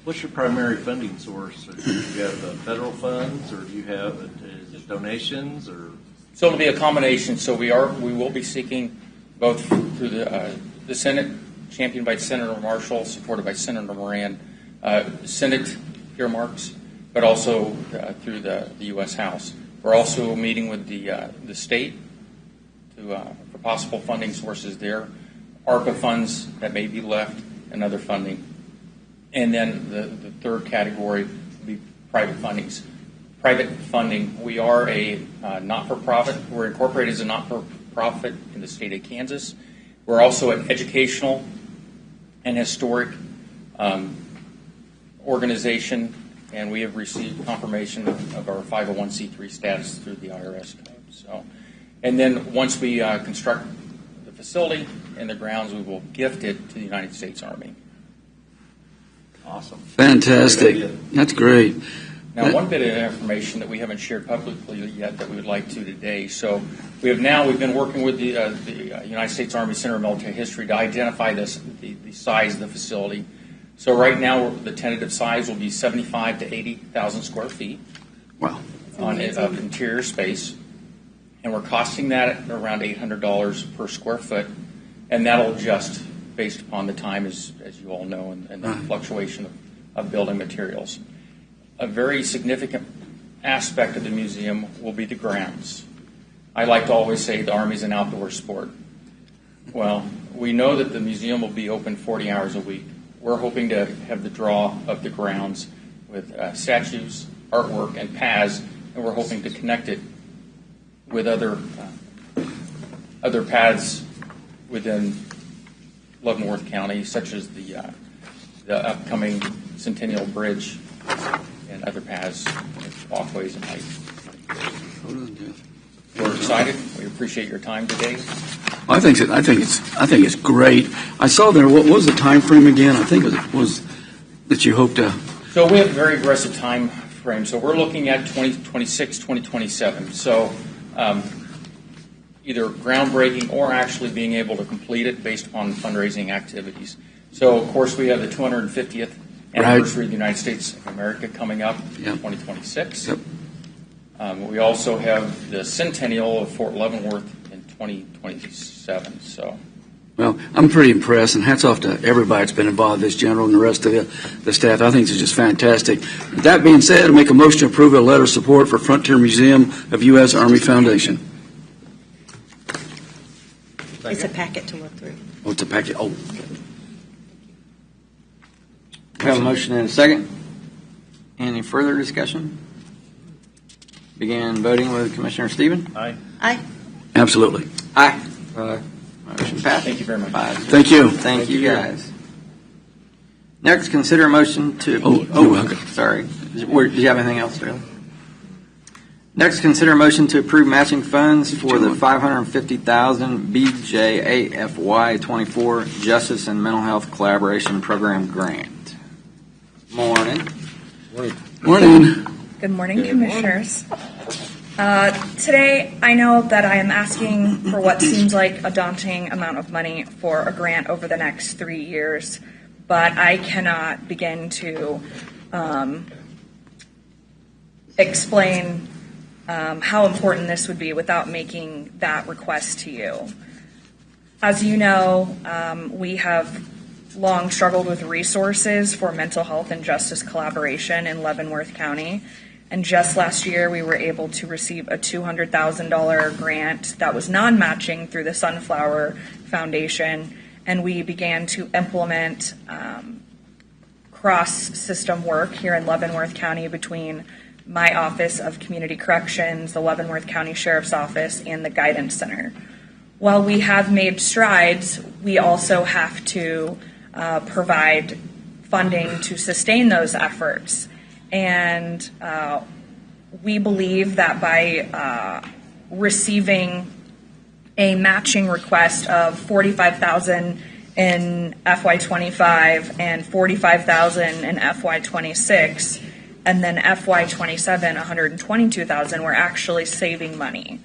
What's your primary funding source? Do you have federal funds, or do you have is it donations, or? So it'll be a combination. So we will be seeking both through the Senate, championed by Senator Marshall, supported by Senator Moran, Senate earmarks, but also through the U.S. House. We're also meeting with the state for possible funding sources there, ARPA funds that may be left, and other funding. And then the third category would be private fundings. Private funding, we are a not-for-profit. We're incorporated as a not-for-profit in the state of Kansas. We're also an educational and historic organization, and we have received confirmation of our 501c3 status through the IRS code. So, and then once we construct the facility and the grounds, we will gift it to the United States Army. Awesome. Fantastic. That's great. Now, one bit of information that we haven't shared publicly yet that we would like to today. So we've been working with the United States Army Center of Military History to identify the size of the facility. So right now, the tentative size will be 75 to 80,000 square feet. Wow. Of interior space. And we're costing that at around $800 per square foot. And that'll adjust based upon the time, as you all know, and the fluctuation of building materials. A very significant aspect of the museum will be the grounds. I like to always say the Army's an outdoor sport. Well, we know that the museum will be open 40 hours a week. We're hoping to have the draw of the grounds with statues, artwork, and paths, and we're hoping to connect it with other paths within Leavenworth County, such as the upcoming Centennial Bridge and other paths, walkways, and heights. We're excited. We appreciate your time today. I think it's great. I saw there. What was the time frame again? I think it was that you hope to. So we have a very aggressive time frame. So we're looking at 2026, 2027. So either groundbreaking or actually being able to complete it based upon fundraising activities. So, of course, we have the 250th anniversary of the United States of America coming up in 2026. Yep. We also have the centennial of Fort Leavenworth in 2027. So, well, I'm pretty impressed, and hats off to everybody that's been involved, this general and the rest of the staff. I think it's just fantastic. With that being said, I'll make a motion to approve a letter of support for Frontier Museum of U.S. Army Foundation. It's a packet to look through. Oh, it's a packet. Oh. We have a motion and a second. Any further discussion? Begin voting with Commissioner Stephen. Aye. Aye. Absolutely. Aye. Motion passed. Thank you very much. Thank you. Thank you, guys. Next, consider a motion to. Okay. Sorry. Did you have anything else, Charlie? Next, consider a motion to approve matching funds for the $550,000 BJAFY 24 Justice and Mental Health Collaboration Program grant. Morning. Morning. Good morning, Commissioners. Today, I know that I am asking for what seems like a daunting amount of money for a grant over the next 3 years, but I cannot begin to explain how important this would be without making that request to you. As you know, we have long struggled with resources for mental health and justice collaboration in Leavenworth County. And just last year, we were able to receive a $200,000 grant that was non-matching through the Sunflower Foundation. And we began to implement cross-system work here in Leavenworth County between my Office of Community Corrections, the Leavenworth County Sheriff's Office, and the Guidance Center. While we have made strides, we also have to provide funding to sustain those efforts. And we believe that by receiving a matching request of $45,000 in FY25 and $45,000 in FY26, and then FY27, $122,000, we're actually saving money.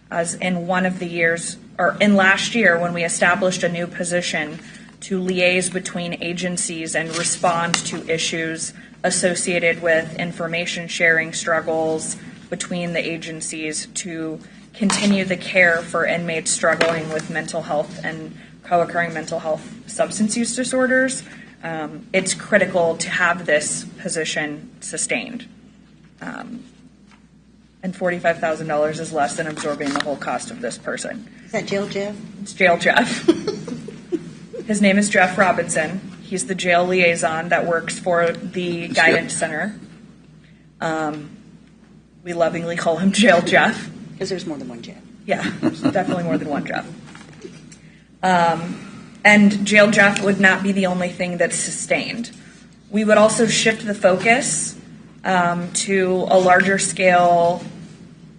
As in one of the years, or in last year, when we established a new position to liaise between agencies and respond to issues associated with information sharing struggles between the agencies, to continue the care for inmates struggling with mental health and co-occurring mental health substance use disorders. It's critical to have this position sustained. And $45,000 is less than absorbing the whole cost of this person. Is that Jail Jeff? It's Jail Jeff. His name is Jeff Robinson. He's the jail liaison that works for the Guidance Center. We lovingly call him Jail Jeff. Because there's more than one Jeff. Yeah, there's definitely more than one Jeff. And Jail Jeff would not be the only thing that's sustained. We would also shift the focus to a larger scale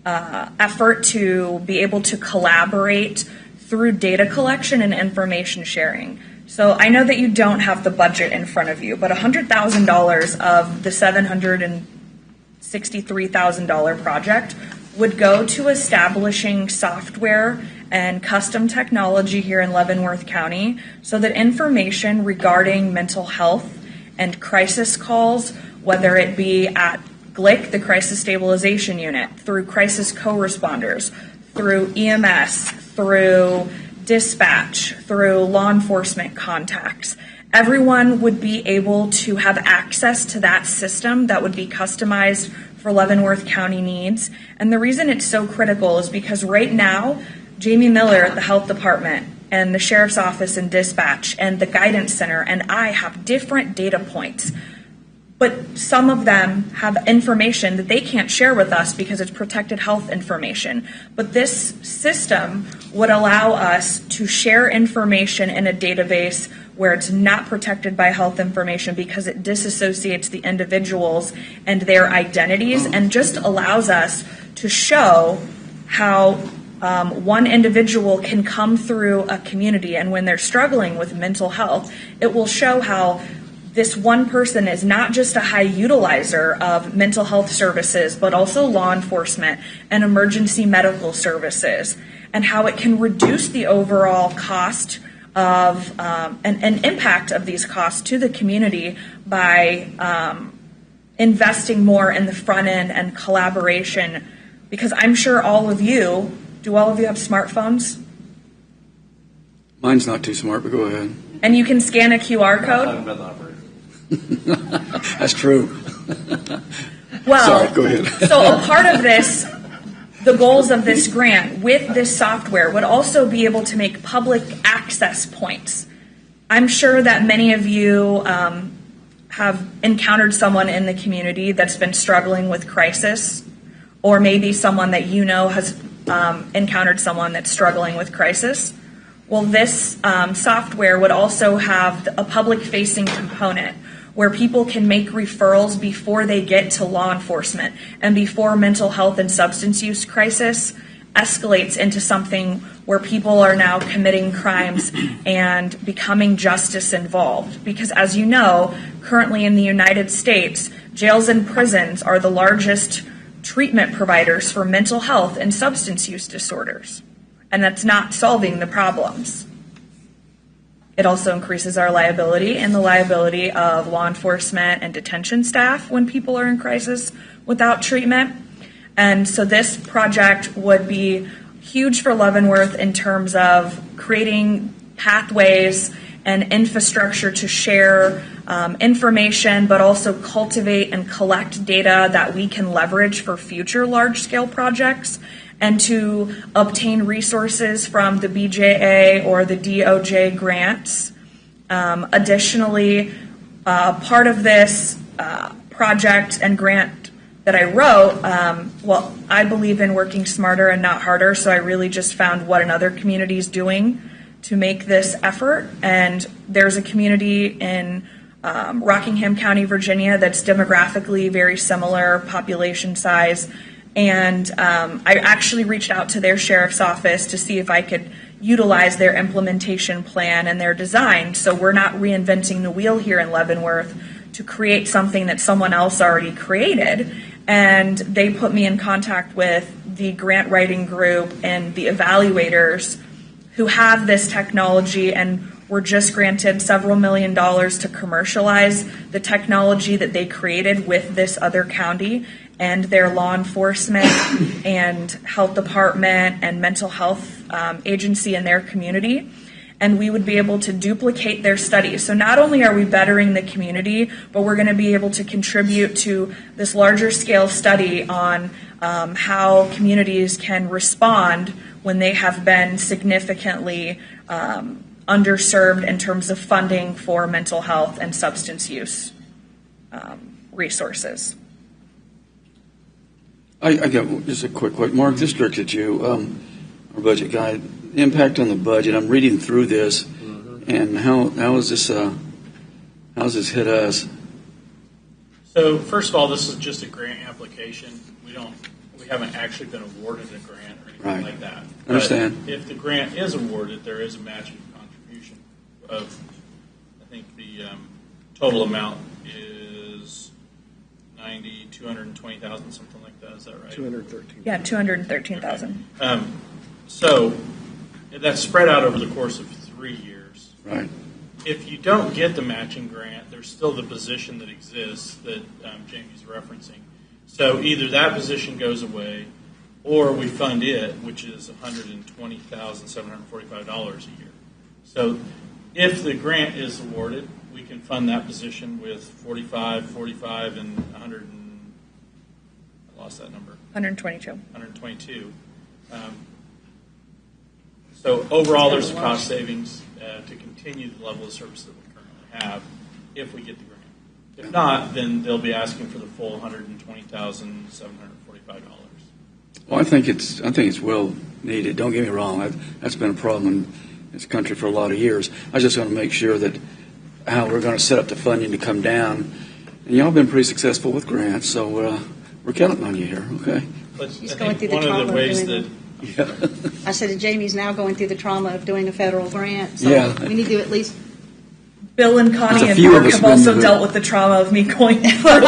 effort to be able to collaborate through data collection and information sharing. So I know that you don't have the budget in front of you, but $100,000 of the $763,000 project would go to establishing software and custom technology here in Leavenworth County so that information regarding mental health and crisis calls, whether it be at GLIC, the Crisis Stabilization Unit, through crisis co-responders, through EMS, through dispatch, through law enforcement contacts, everyone would be able to have access to that system that would be customized for Leavenworth County needs. And the reason it's so critical is because right now, Jamie Miller at the Health Department and the Sheriff's Office and Dispatch and the Guidance Center and I have different data points. But some of them have information that they can't share with us because it's protected health information. But this system would allow us to share information in a database where it's not protected by health information because it disassociates the individuals and their identities and just allows us to show how one individual can come through a community, and when they're struggling with mental health, it will show how this one person is not just a high utilizer of mental health services, but also law enforcement and emergency medical services, and how it can reduce the overall cost of an impact of these costs to the community by investing more in the front end and collaboration. Because I'm sure do all of you have smartphones? Mine's not too smart, but go ahead. And you can scan a QR code? Talking about the operator. That's true. Well, sorry, go ahead. So a part of this, the goals of this grant with this software would also be able to make public access points. I'm sure that many of you have encountered someone in the community that's been struggling with crisis, or maybe someone that you know has encountered someone that's struggling with crisis. Well, this software would also have a public-facing component where people can make referrals before they get to law enforcement and before mental health and substance use crisis escalates into something where people are now committing crimes and becoming justice involved. Because as you know, currently in the United States, jails and prisons are the largest treatment providers for mental health and substance use disorders. And that's not solving the problems. It also increases our liability and the liability of law enforcement and detention staff when people are in crisis without treatment. And so this project would be huge for Leavenworth in terms of creating pathways and infrastructure to share information, but also cultivate and collect data that we can leverage for future large-scale projects, and to obtain resources from the BJA or the DOJ grants. Additionally, part of this project and grant that I wrote, I believe in working smarter and not harder, so I really just found what another community is doing to make this effort. And there's a community in Rockingham County, Virginia, that's demographically very similar, population size. And I actually reached out to their sheriff's office to see if I could utilize their implementation plan and their design. So we're not reinventing the wheel here in Leavenworth to create something that someone else already created. And they put me in contact with the grant writing group and the evaluators who have this technology and were just granted several $million to commercialize the technology that they created with this other county and their law enforcement and health department and mental health agency in their community. And we would be able to duplicate their studies. So not only are we bettering the community, but we're going to be able to contribute to this larger scale study on how communities can respond when they have been significantly underserved in terms of funding for mental health and substance use resources. I got just a quick question. Mark, this directed you, our budget guy. Impact on the budget. I'm reading through this, and how is this how's this hit us? So first of all, this is just a grant application. We haven't actually been awarded a grant or anything like that. Understand. But if the grant is awarded, there is a matching contribution of, I think the total amount is $220,000, something like that. Is that right? 213. Yeah, 213,000. So that's spread out over the course of 3 years. Right. If you don't get the matching grant, there's still the position that exists that Jamie's referencing. So either that position goes away, or we fund it, which is $120,745 a year. So if the grant is awarded, we can fund that position with 45, and 100 and I lost that number. 122. 122. So overall, there's a cost savings to continue the level of service that we currently have if we get the grant. If not, then they'll be asking for the full $120,745. Well, I think it's well needed. Don't get me wrong. That's been a problem in this country for a lot of years. I just want to make sure that how we're going to set up the funding to come down. And y'all been pretty successful with grants, so we're counting on you here. Okay. But She's I going think through the one of the trauma of ways doing that I said that Jamie's now going through the trauma of doing a federal grant, so Yeah. we need to at least. Bill and Connie There's a and few of Mark us have also been- dealt with the trauma of me going through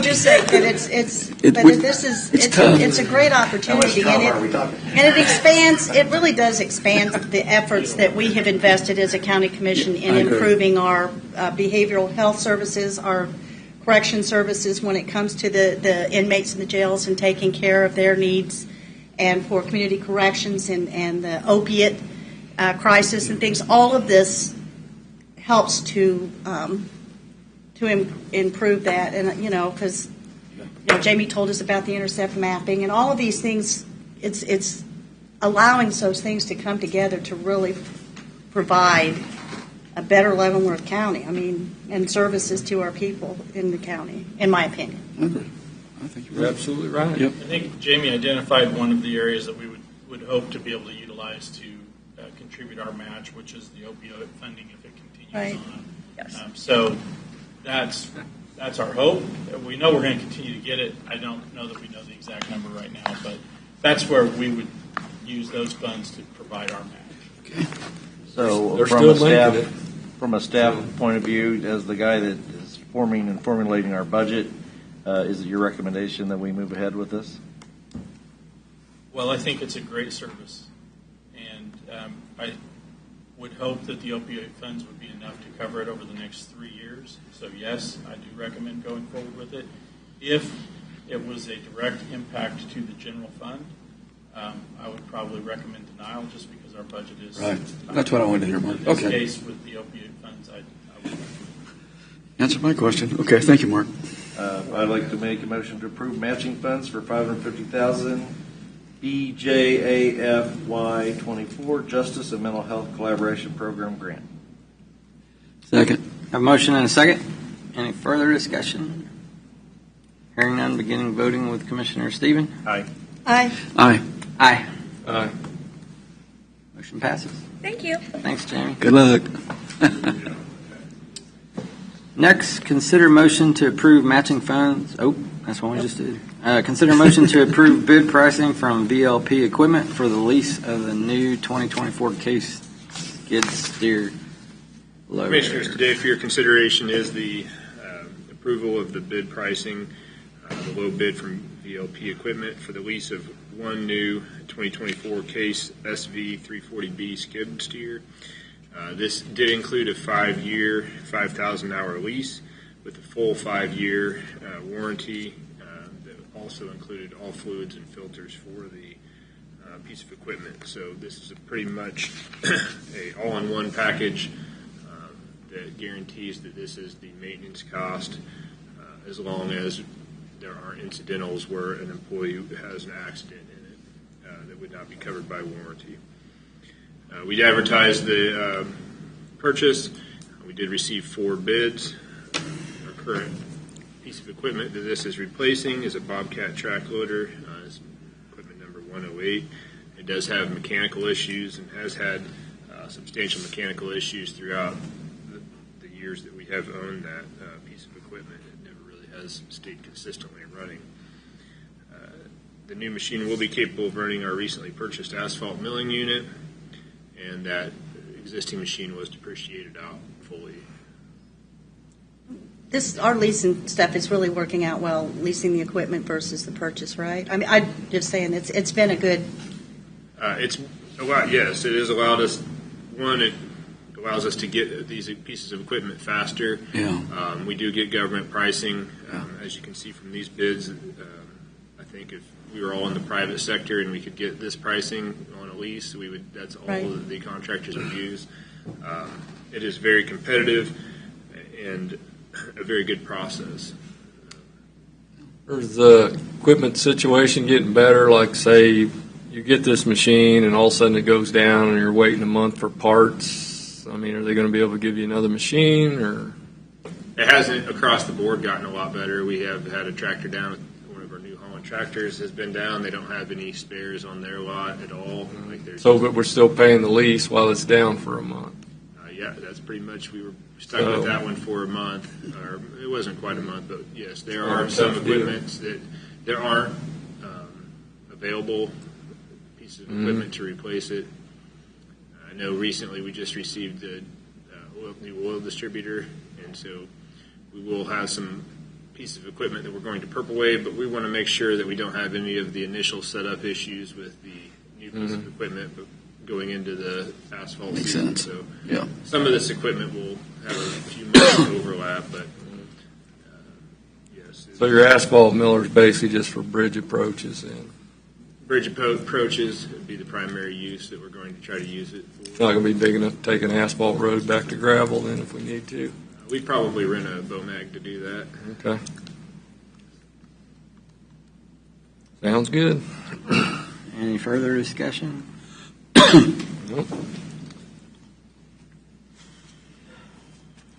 Just say that it's a great opportunity, and it expands. It really does expand the efforts that we have invested as a county commission in I agree. improving our behavioral health services, our correction services when it comes to the inmates in the jails and taking care of their needs, and for community corrections and the opiate crisis and things. All of this helps to improve that, and because Jamie told us about the intercept mapping and all of these things. It's allowing those things to come together to really provide a better Leavenworth County. And services to our people in the county, in my opinion. I agree. I think You're absolutely right. Yep. I think Jamie identified one of the areas that we would hope to be able to utilize to contribute our match, which is the opioid funding if it continues Right. on. Yes. So that's our hope. We know we're going to continue to get it. I don't know that we know the exact number right now, but that's where we would use those funds to provide our match. Okay. So They're from still a staff making it. from a staff point of view, as the guy that is forming and formulating our budget, is it your recommendation that we move ahead with this? Well, I think it's a great service, and I would hope that the opioid funds would be enough to cover it over the next 3 years. So yes, I do recommend going forward with it. If it was a direct impact to the general fund, I would probably recommend denial just because our budget is. Right. That's what I wanted to hear, Mark. In this Okay. case, with the opioid funds, I would. Answer my question. Okay. Thank you, Mark. I'd like to make a motion to approve matching funds for $550,000 BJAFY 24 Justice and Mental Health Collaboration Program Grant. Second. Have a motion and a second. Any further discussion? Hearing none, beginning voting with Commissioner Stephen. Aye. Aye. Aye. Aye. Aye. Motion passes. Thank you. Thanks, Jamie. Good luck. Next, consider motion to approve matching funds. Oh, that's what we just did. Consider motion to approve bid pricing from VLP Equipment for the lease of the new 2024 case skid steer loader. Commissioners, today for your consideration is the approval of the bid pricing, the low bid from VLP Equipment for the lease of one new 2024 case SV 340B skid steer. This did include a 5-year, 5,000-hour lease with a full 5-year warranty that also included all fluids and filters for the piece of equipment. So this is a pretty much a all-in-one package that guarantees that this is the maintenance cost as long as there aren't incidentals where an employee has an accident in it that would not be covered by warranty. We advertised the purchase. We did receive 4 bids. Our current piece of equipment that this is replacing is a Bobcat track loader. It's equipment number 108. It does have mechanical issues and has had substantial mechanical issues throughout the years that we have owned that piece of equipment. It never really has stayed consistently running. The new machine will be capable of running our recently purchased asphalt milling unit, and that existing machine was depreciated out fully. Our leasing stuff is really working out well, leasing the equipment versus the purchase, right? I mean, I'm just saying it's been a good. It's a lot. Yes, it has allowed us. One, it allows us to get these pieces of equipment faster. Yeah. We do get government pricing, as you can see from these bids. I think if we were all in the private sector and we could get this pricing on a lease, we would. That's all right. that the contractors would use. It is very competitive and a very good process. Is the equipment situation getting better? Like, say, you get this machine and all of a sudden it goes down and you're waiting a month for parts. I mean, are they going to be able to give you another machine? Or It hasn't across the board gotten a lot better. We have had a tractor down. One of our New Holland tractors has been down. They don't have any spares on their lot at all. but we're still paying the lease while it's down for a month. Yeah, that's pretty much. We were stuck with that one for a month, or it wasn't quite a month, but yes, there are some equipments that there aren't available pieces of equipment to replace it. I know recently we just received a new oil distributor, and so we will have some pieces of equipment that we're going to Purple Wave, but we want to make sure that we don't have any of the initial setup issues with the new piece of equipment, but going into the asphalt Makes season. sense. So Yeah. some of this equipment will have a few months overlap, but yes. So your asphalt miller is basically just for bridge approaches and Bridge approaches would be the primary use that we're going to try to use it for. it's not going to be big enough to take an asphalt road back to gravel then if we need to. We'd probably rent a BOMAG to do that. Okay. Sounds good. Any further discussion? Nope.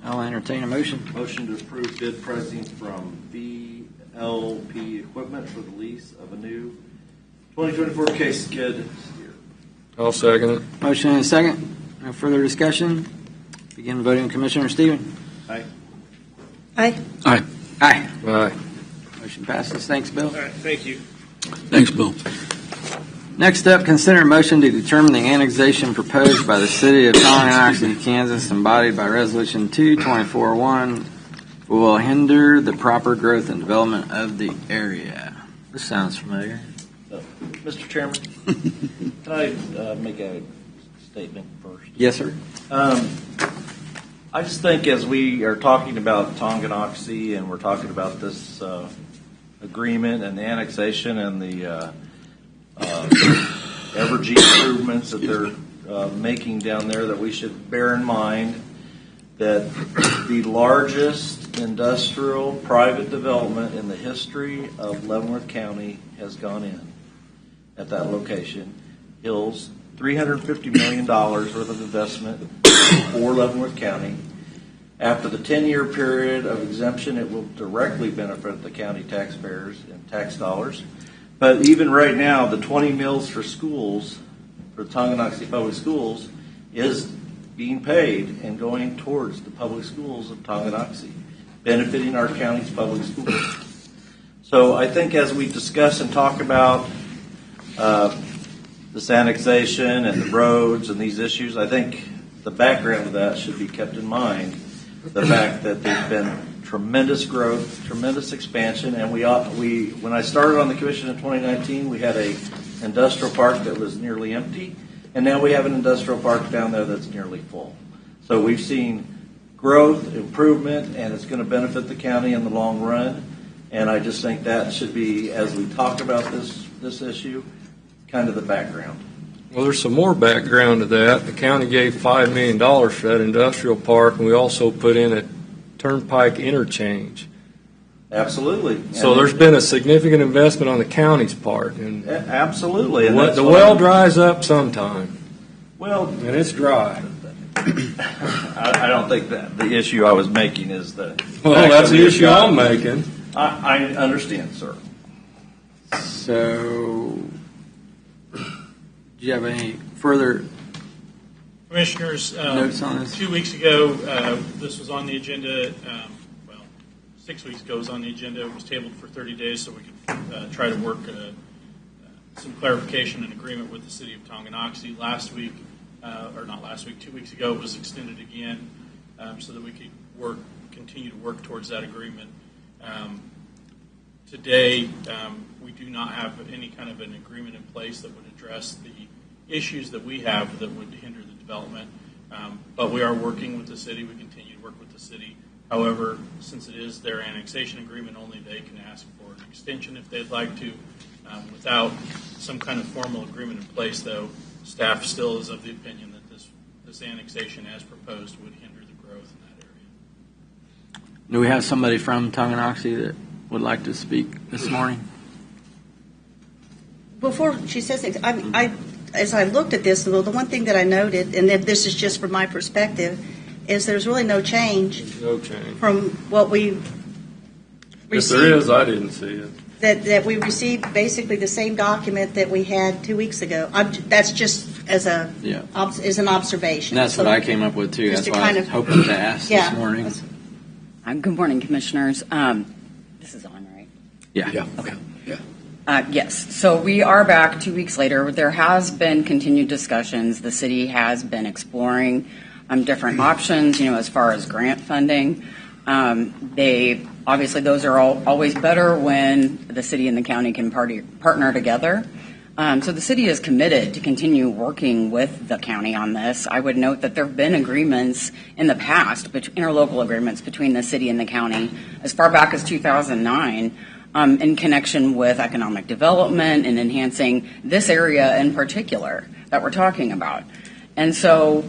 I'll entertain a motion. Motion to approve bid pricing from VLP Equipment for the lease of a new 2024 case skid steer. I'll second it. Motion and a second. No further discussion. Begin voting. Commissioner Stephen. Aye. Aye. Aye. Aye. Aye. Motion passes. Thanks, Bill. All right, thank you. Thanks, Bill. Next up, consider a motion to determine the annexation proposed by the city of Tonganoxie, Kansas, embodied by Resolution 2-24-1, will hinder the proper growth and development of the area. This sounds familiar. Mr. Chairman, can I make a statement first? Yes, sir. I just think as we are talking about Tonganoxie and we're talking about this agreement and the annexation and the Evergy improvements that they're making down there, that we should bear in mind that the largest industrial private development in the history of Leavenworth County has gone in at that location. Hills, $350 million worth of investment for Leavenworth County. After the 10-year period of exemption, it will directly benefit the county taxpayers in tax dollars. But even right now, the 20 mills for schools, for Tonganoxie Public Schools, is being paid and going towards the public schools of Tonganoxie, benefiting our county's public schools. So I think as we discuss and talk about this annexation and the roads and these issues, I think the background of that should be kept in mind. The fact that there's been tremendous growth, tremendous expansion, and we when I started on the commission in 2019, we had a industrial park that was nearly empty, and now we have an industrial park down there that's nearly full. So we've seen growth, improvement, and it's going to benefit the county in the long run. And I just think that should be, as we talk about this issue, kind of the background. Well, there's some more background to that. The county gave $5 million for that industrial park, and we also put in a turnpike interchange. Absolutely. So there's been a significant investment on the county's part. And absolutely. And the well dries up sometime. Well, and it's dry. I don't think that the issue I was making is the. Well, that's the issue I'm making. I understand, sir. So, do you have any further Commissioners, notes on this? 2 weeks ago, this was on the agenda. 6 weeks ago, it was on the agenda. It was tabled for 30 days so we could try to work some clarification and agreement with the city of Tonganoxie. Last week, or not last week, 2 weeks ago, it was extended again so that we could continue to work towards that agreement. Today, we do not have any kind of an agreement in place that would address the issues that we have that would hinder the development. But we are working with the city. We continue to work with the city. However, since it is their annexation agreement, only they can ask for an extension if they'd like to. Without some kind of formal agreement in place, though, staff still is of the opinion that this annexation as proposed would hinder the growth in that area. Do we have somebody from Tonganoxie that would like to speak this morning? Before she says things, as I looked at this, the one thing that I noted, and this is just from my perspective, is there's really no change. There's no change. From what we received. If there is, I didn't see it. That we received basically the same document that we had 2 weeks ago. That's just as an observation. And that's what I came up with too. That's why I was hoping to ask this morning. Good morning, Commissioners. This is on, right? Yeah. Okay. Yes. So we are back 2 weeks later. There has been continued discussions. The city has been exploring different options, as far as grant funding. Obviously, those are always better when the city and the county can partner together. So the city is committed to continue working with the county on this. I would note that there have been agreements in the past, interlocal agreements between the city and the county as far back as 2009 in connection with economic development and enhancing this area in particular that we're talking about. And so,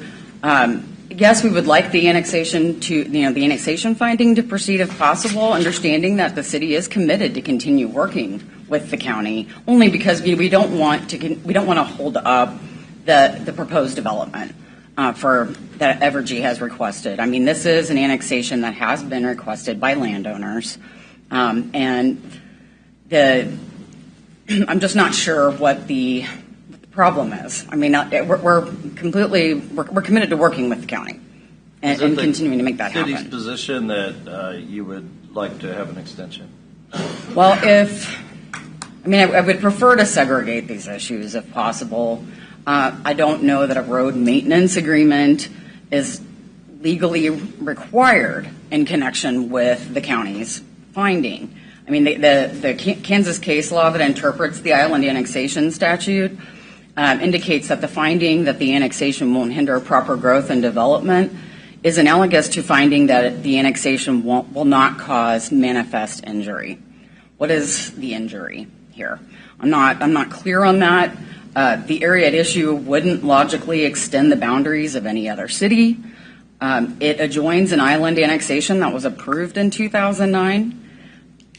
yes, we would like the annexation the annexation finding to proceed if possible, understanding that the city is committed to continue working with the county, only because we don't want to hold up the proposed development for that Evergy has requested. I mean, this is an annexation that has been requested by landowners, and I'm just not sure what the problem is. I mean, we're committed to working with the county and continuing to make that happen. City's position that you would like to have an extension? Well, I would prefer to segregate these issues if possible. I don't know that a road maintenance agreement is legally required in connection with the county's finding. I mean, the Kansas case law that interprets the island annexation statute indicates that the finding that the annexation won't hinder proper growth and development is analogous to finding that the annexation will not cause manifest injury. What is the injury here? I'm not clear on that. The area at issue wouldn't logically extend the boundaries of any other city. It adjoins an island annexation that was approved in 2009.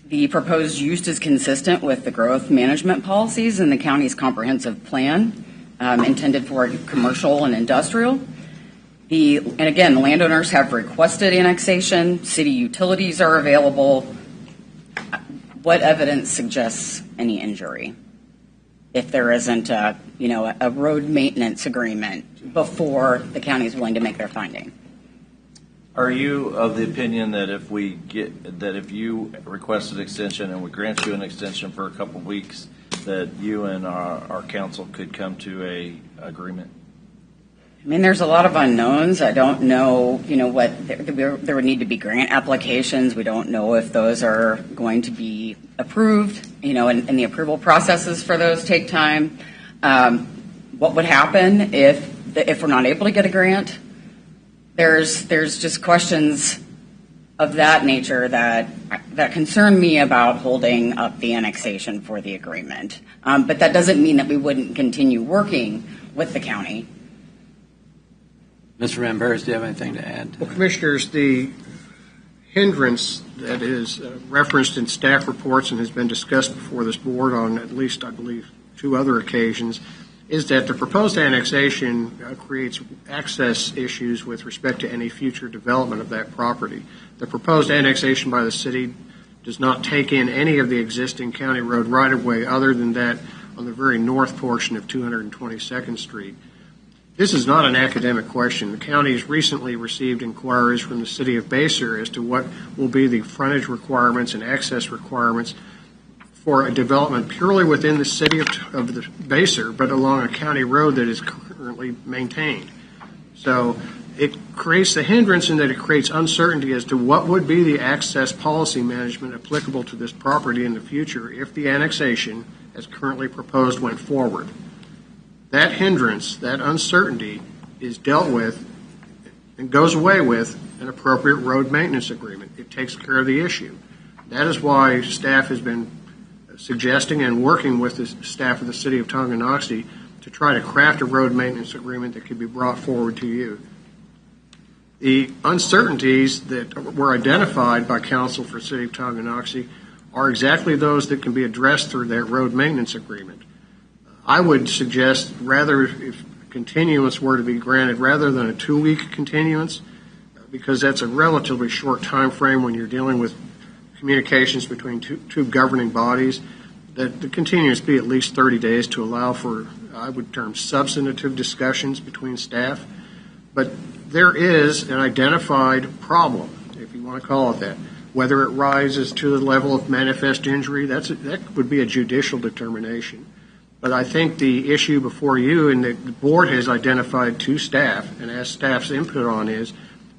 The proposed use is consistent with the growth management policies in the county's comprehensive plan intended for commercial and industrial. And again, the landowners have requested annexation. City utilities are available. What evidence suggests any injury if there isn't a road maintenance agreement before the county is willing to make their finding? Are you of the opinion that if you request an extension and we grant you an extension for a couple of weeks, that you and our council could come to a agreement? I mean, there's a lot of unknowns. I don't know, what there would need to be grant applications. We don't know if those are going to be approved, and the approval processes for those take time. What would happen if we're not able to get a grant? there's just questions of that nature that concern me about holding up the annexation for the agreement. But that doesn't mean that we wouldn't continue working with the county. Mr. Van Paris, do you have anything to add? Well, Commissioners, the hindrance that is referenced in staff reports and has been discussed before this board on at least, I believe, 2 other occasions is that the proposed annexation creates access issues with respect to any future development of that property. The proposed annexation by the city does not take in any of the existing county road right-of-way other than that on the very north portion of 222nd Street. This is not an academic question. The county has recently received inquiries from the city of Basehor as to what will be the frontage requirements and access requirements for a development purely within the city of the Basehor, but along a county road that is currently maintained. So it creates the hindrance in that it creates uncertainty as to what would be the access policy management applicable to this property in the future if the annexation, as currently proposed, went forward. That hindrance, that uncertainty, is dealt with and goes away with an appropriate road maintenance agreement. It takes care of the issue. That is why staff has been suggesting and working with the staff of the city of Tonganoxie to try to craft a road maintenance agreement that could be brought forward to you. The uncertainties that were identified by council for the city of Tonganoxie are exactly those that can be addressed through that road maintenance agreement. I would suggest rather if continuance were to be granted rather than a 2-week continuance, because that's a relatively short time frame when you're dealing with communications between two governing bodies, that the continuance be at least 30 days to allow for, I would term, substantive discussions between staff. But there is an identified problem, if you want to call it that. Whether it rises to the level of manifest injury, that would be a judicial determination. But I think the issue before you and the board has identified to staff and asked staff's input on is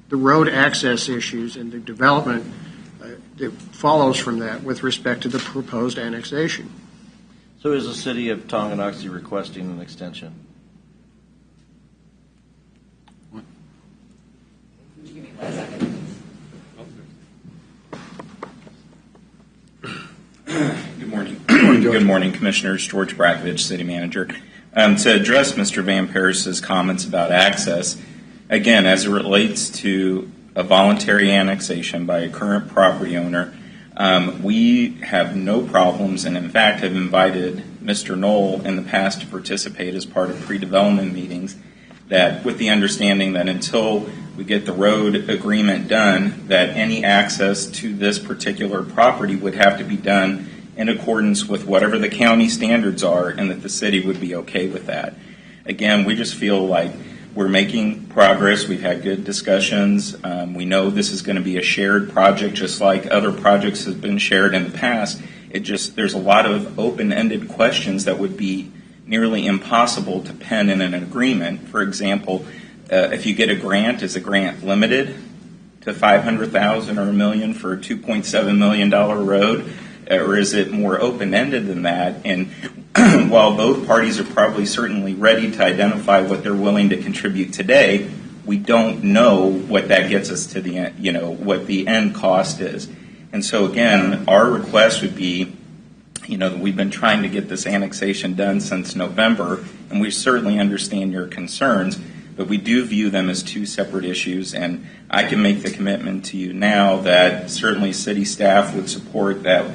the road access issues and the development that follows from that with respect to the proposed annexation. So is the city of Tonganoxie requesting an extension? Good morning. Good morning, Commissioners. George Brakovich, City Manager. To address Mr. Van Paris's comments about access, again, as it relates to a voluntary annexation by a current property owner, we have no problems and, in fact, have invited Mr. Knoll in the past to participate as part of pre-development meetings, that with the understanding that until we get the road agreement done, that any access to this particular property would have to be done in accordance with whatever the county standards are, and that the city would be okay with that. Again, we just feel like we're making progress. We've had good discussions. We know this is going to be a shared project, just like other projects have been shared in the past. There's a lot of open-ended questions that would be nearly impossible to pen in an agreement. For example, if you get a grant, is a grant limited to $500,000 or $1 million for a $2.7 million road, or is it more open-ended than that? And while both parties are probably certainly ready to identify what they're willing to contribute today, we don't know what that gets us to the end, what the end cost is. And so again, our request would be, we've been trying to get this annexation done since November, and we certainly understand your concerns, but we do view them as two separate issues, and I can make the commitment to you now that certainly city staff would support that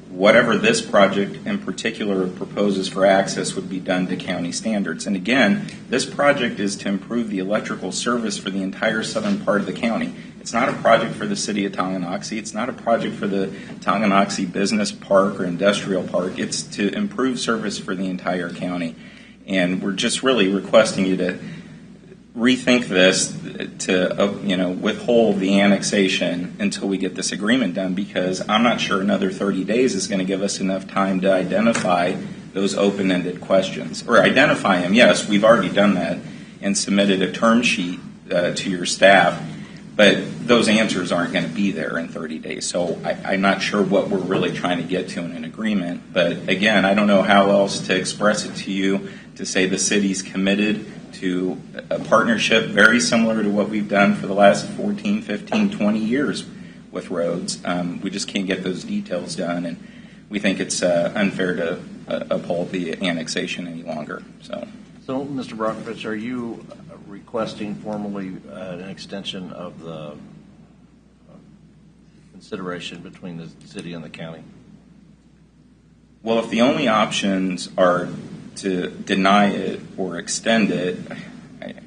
whatever this project in particular proposes for access would be done to county standards. And again, this project is to improve the electrical service for the entire southern part of the county. It's not a project for the city of Tonganoxie. It's not a project for the Tonganoxie Business Park or Industrial Park. It's to improve service for the entire county. And we're just really requesting you to rethink this, to withhold the annexation until we get this agreement done, because I'm not sure another 30 days is going to give us enough time to identify those open-ended questions. Or identify them, yes, we've already done that and submitted a term sheet to your staff, but those answers aren't going to be there in 30 days. So I'm not sure what we're really trying to get to in an agreement. But again, I don't know how else to express it to you, to say the city's committed to a partnership very similar to what we've done for the last 14, 15, 20 years with roads. We just can't get those details done, and we think it's unfair to uphold the annexation any longer. So, Mr. Brockovich, are you requesting formally an extension of the consideration between the city and the county? Well, if the only options are to deny it or extend it,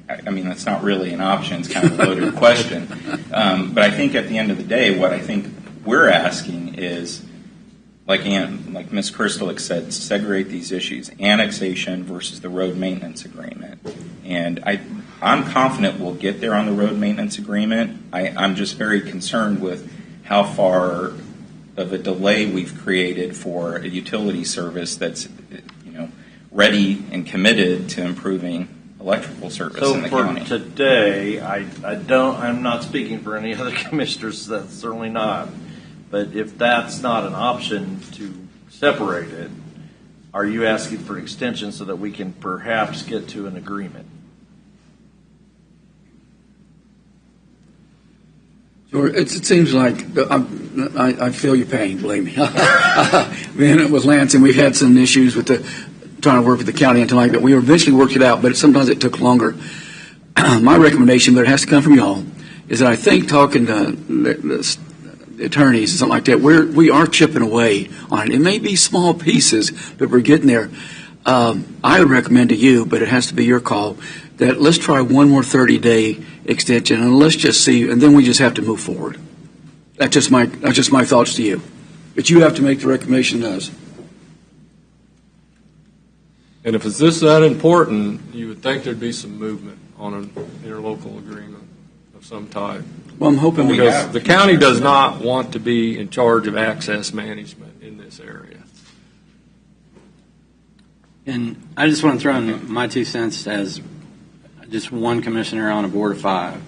I mean, that's not really an option. It's kind of a loaded question. But I think at the end of the day, what I think we're asking is, like Ms. Kristalik said, segregate these issues, annexation versus the road maintenance agreement. And I'm confident we'll get there on the road maintenance agreement. I'm just very concerned with how far of a delay we've created for a utility service that's, ready and committed to improving electrical service in the county. So for today, I'm not speaking for any other commissioners, that's certainly not. But if that's not an option to separate it, are you asking for an extension so that we can perhaps get to an agreement? Sure. It seems like I feel your pain, believe me. With Lansing, we've had some issues with trying to work with the county and tonight, but we eventually worked it out, but sometimes it took longer. My recommendation, but it has to come from y'all, is that I think talking to the attorneys and something like that, we are chipping away on it. It may be small pieces, but we're getting there. I would recommend to you, but it has to be your call, that let's try one more 30-day extension, and let's just see, and then we just have to move forward. That's just my thoughts to you. But you have to make the recommendation to us. And if it's that important, you would think there'd be some movement on an interlocal agreement of some type. Well, I'm hoping because the county does not want to be in charge of access management in this area. And I just want to throw in my 2 cents as just one commissioner on a board of 5.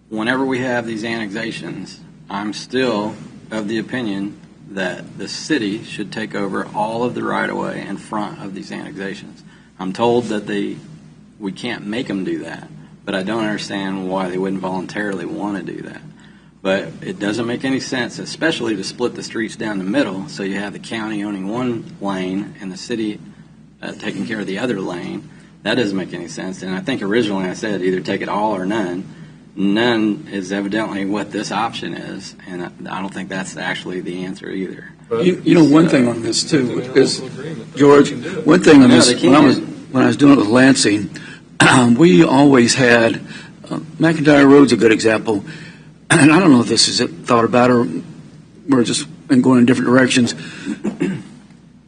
Whenever we have these annexations, I'm still of the opinion that the city should take over all of the right-of-way in front of these annexations. I'm told that we can't make them do that, but I don't understand why they wouldn't voluntarily want to do that. But it doesn't make any sense, especially to split the streets down the middle, so you have the county owning one lane and the city taking care of the other lane. That doesn't make any sense. And I think originally I said either take it all or none. None is evidently what this option is, and I don't think that's actually the answer either. One thing on this too is, George, one thing on this, when I was doing it with Lansing, we always had, McIntyre Road's a good example, and I don't know if this is thought about or we're just going in different directions.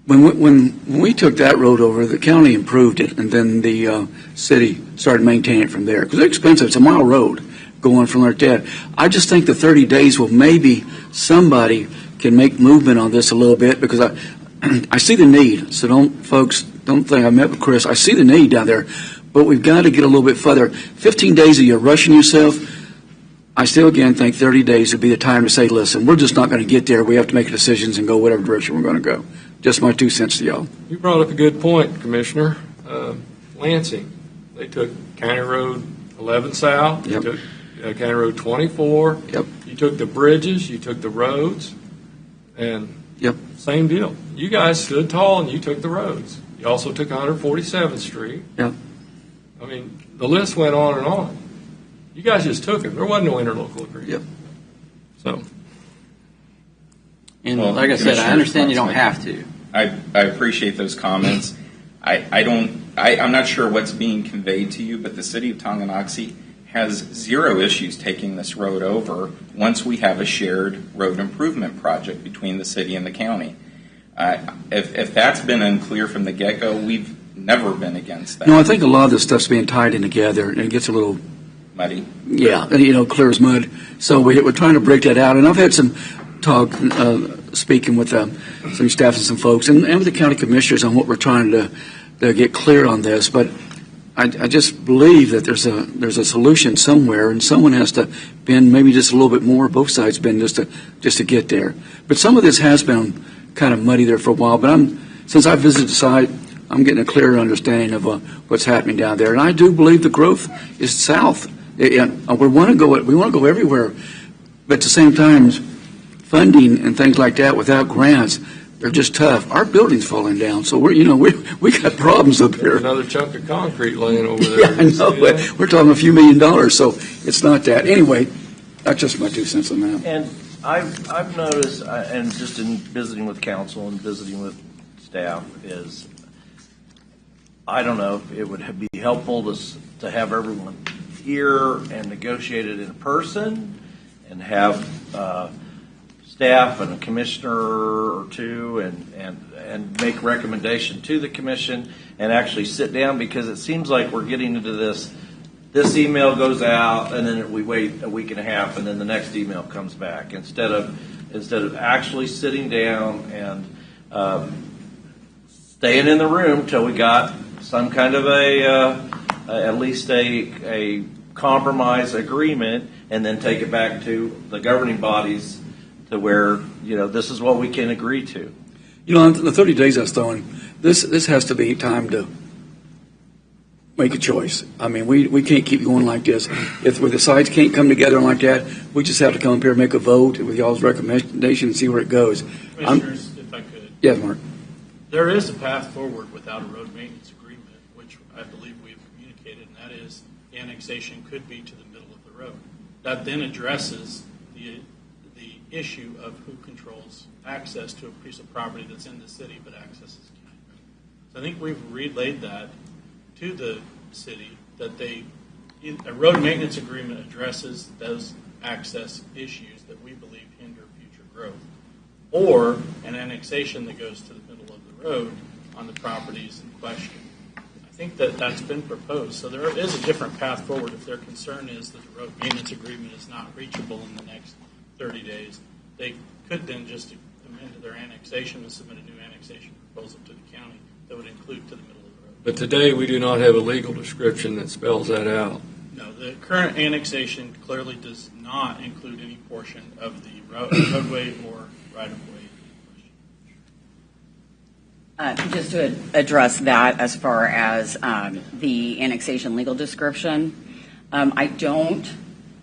When we took that road over, the county improved it, and then the city started maintaining it from there. Because it's expensive. It's a mile road going from there to that. I just think the 30 days will maybe somebody can make movement on this a little bit, because I see the need. So folks, don't think I met with Chris. I see the need down there, but we've got to get a little bit further. 15 days of you rushing yourself, I still, again, think 30 days would be the time to say, listen, we're just not going to get there. We have to make decisions and go whatever direction we're going to go. Just my 2 cents to y'all. You brought up a good point, Commissioner. Lansing, they took County Road 11 South. Yep. You took County Road 24. Yep. You took the bridges. You took the roads. And yep. Same deal. You guys stood tall and you took the roads. You also took 147th Street. Yep. I mean, the list went on and on. You guys just took it. There wasn't no interlocal agreement. Yep. So. And like I said, I understand you don't have to. I appreciate those comments. I'm not sure what's being conveyed to you, but the city of Tonganoxie has zero issues taking this road over once we have a shared road improvement project between the city and the county. If that's been unclear from the get-go, we've never been against that. No, I think a lot of this stuff's being tied in together, and it gets a little muddy. Yeah, clear as mud. So we're trying to break that out, and I've had some talk, speaking with some staff and some folks, and with the county commissioners on what we're trying to get clear on this. But I just believe that there's a solution somewhere, and someone has to bend maybe just a little bit more. Both sides bend just to get there. But some of this has been kind of muddy there for a while. But since I visited the site I'm getting a clearer understanding of what's happening down there. And I do believe the growth is south. We want to go everywhere, but at the same time, funding and things like that without grants, they're just tough. Our building's falling down, so we got problems up here. Another chunk of concrete laying over there. Yeah, I know, but we're talking a few $1 million, so it's not that. Anyway, that's just my 2 cents on that. And I've noticed, and just in visiting with council and visiting with staff, is I don't know if it would be helpful to have everyone here and negotiate it in person, and have staff and a commissioner or two, and make recommendation to the commission, and actually sit down, because it seems like we're getting into this. This email goes out, and then we wait a week and a half, and then the next email comes back. Instead of actually sitting down and staying in the room till we got some kind of at least a compromise agreement, and then take it back to the governing bodies to where this is what we can agree to. In the 30 days I was throwing, this has to be time to make a choice. I mean, we can't keep going like this. If the sides can't come together like that, we just have to come up here and make a vote with y'all's recommendation and see where it goes. Commissioners, if I could. Yes, Mark. There is a path forward without a road maintenance agreement, which I believe we've communicated, and that is annexation could be to the middle of the road. That then addresses the issue of who controls access to a piece of property that's in the city but accesses the county. So I think we've relayed that to the city, that a road maintenance agreement addresses those access issues that we believe hinder future growth, or an annexation that goes to the middle of the road on the properties in question. I think that's been proposed, so there is a different path forward. If their concern is that the road maintenance agreement is not reachable in the next 30 days, they could then just amend their annexation and submit a new annexation proposal to the county that would include to the middle of the road. But today we do not have a legal description that spells that out. No, the current annexation clearly does not include any portion of the roadway or right-of-way. Just to address that as far as the annexation legal description, I don't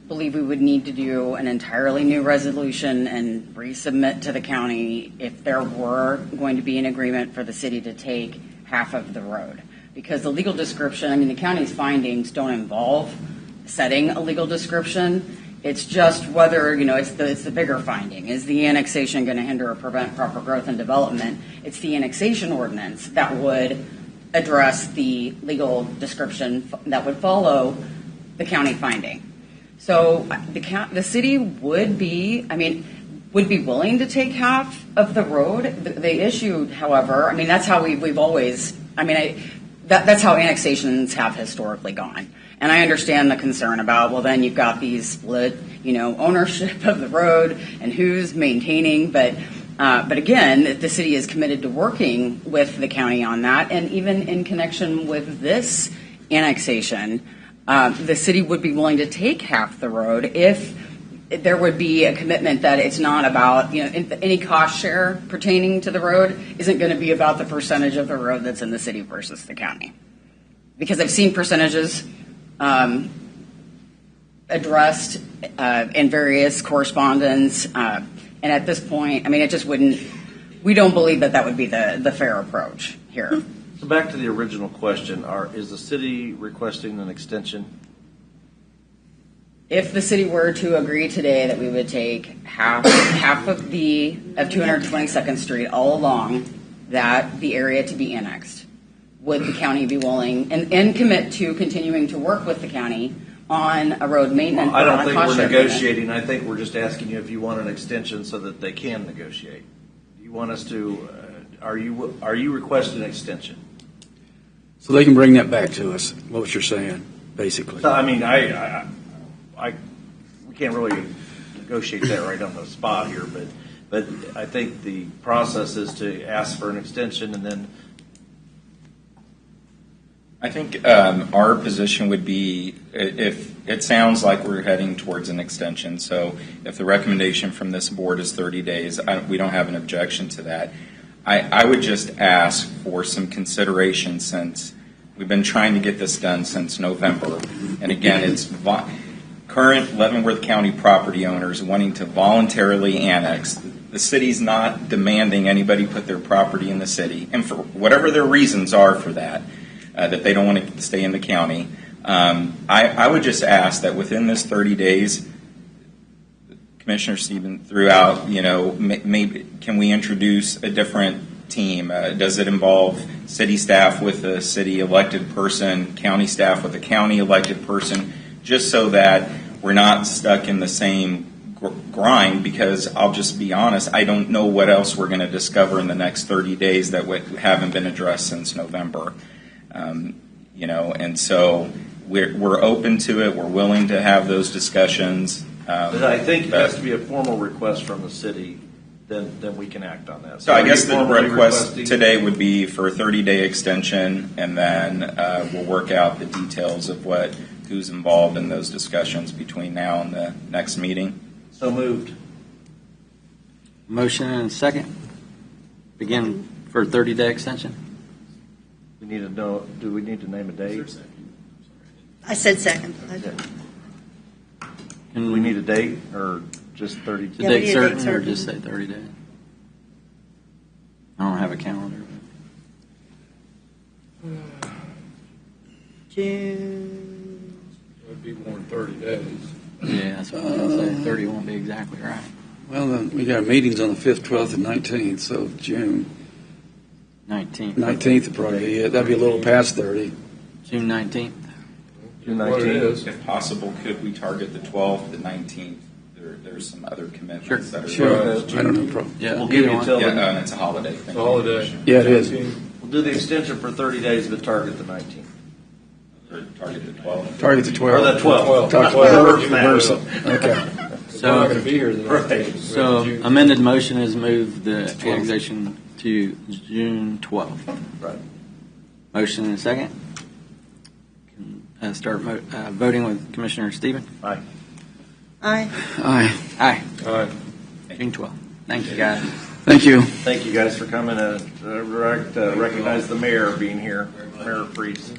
believe we would need to do an entirely new resolution and resubmit to the county if there were going to be an agreement for the city to take half of the road. Because the legal description, the county's findings don't involve setting a legal description. It's just whether, it's the bigger finding. Is the annexation going to hinder or prevent proper growth and development? It's the annexation ordinance that would address the legal description that would follow the county finding. So the city would be willing to take half of the road. The issue, however, that's how we've always, that's how annexations have historically gone. And I understand the concern about, well, then you've got these split, ownership of the road and who's maintaining. But again, the city is committed to working with the county on that. And even in connection with this annexation, the city would be willing to take half the road if there would be a commitment that it's not about, any cost share pertaining to the road isn't going to be about the percentage of the road that's in the city versus the county. Because I've seen percentages addressed in various correspondence, and at this point, it just wouldn't, we don't believe that would be the fair approach here. So back to the original question, is the city requesting an extension? If the city were to agree today that we would take half of 222nd Street all along the area to be annexed, would the county be willing and commit to continuing to work with the county on a road maintenance? Well, I don't think we're negotiating. I think we're just asking you if you want an extension so that they can negotiate. You want us to? Are you requesting an extension? So they can bring that back to us. What you're saying, basically. So, we can't really negotiate that right on the spot here, but I think the process is to ask for an extension, and then I think our position would be, if it sounds like we're heading towards an extension, so if the recommendation from this board is 30 days, we don't have an objection to that. I would just ask for some consideration since we've been trying to get this done since November. And again, it's current Leavenworth County property owners wanting to voluntarily annex. The city's not demanding anybody put their property in the city. And for whatever their reasons are for that, that they don't want to stay in the county, I would just ask that within this 30 days, Commissioner Stephen threw out, maybe can we introduce a different team? Does it involve city staff with a city elected person, county staff with a county elected person, just so that we're not stuck in the same grind? Because I'll just be honest, I don't know what else we're going to discover in the next 30 days that haven't been addressed since November. And so we're open to it. We're willing to have those discussions. But I think it has to be a formal request from the city, then we can act on that. So I guess the request today would be for a 30-day extension, and then we'll work out the details of who's involved in those discussions between now and the next meeting. So moved. Motion and a second. Begin for a 30-day extension. We need to know. Do we need to name a date? I said second. Do we need a date or just 30 days? Is date certain or just say 30 days? I don't have a calendar. June. It would be more than 30 days. Yeah, that's what I was going to say. 30 won't be exactly right. Well, then we got meetings on the 5th, 12th, and 19th, so June 19th. 19th would probably be it. That'd be a little past 30. June 19th. June What it 19th. is. If possible, could we target the 12th, the 19th? There's some other commitments that are. Sure. I don't have a problem. Yeah, We'll give you till Yeah, and it's a holiday. Thank you, Holiday. Commissioner. Yeah, it is. We'll do the extension for 30 days, but target the 19th. Or target the 12th. Target the 12th. Or the 12th. Target Reverse it. Okay. We're not going to be here the 19th. Right. So amended motion is move the annexation to June 12th. Right. Motion and a second. Can start voting with Commissioner Stephen. Aye. Aye. Aye. Aye. All right. June 12th. Thank you, guys. Thank you. Thank you guys for coming to recognize the mayor being here, Mayor Priest.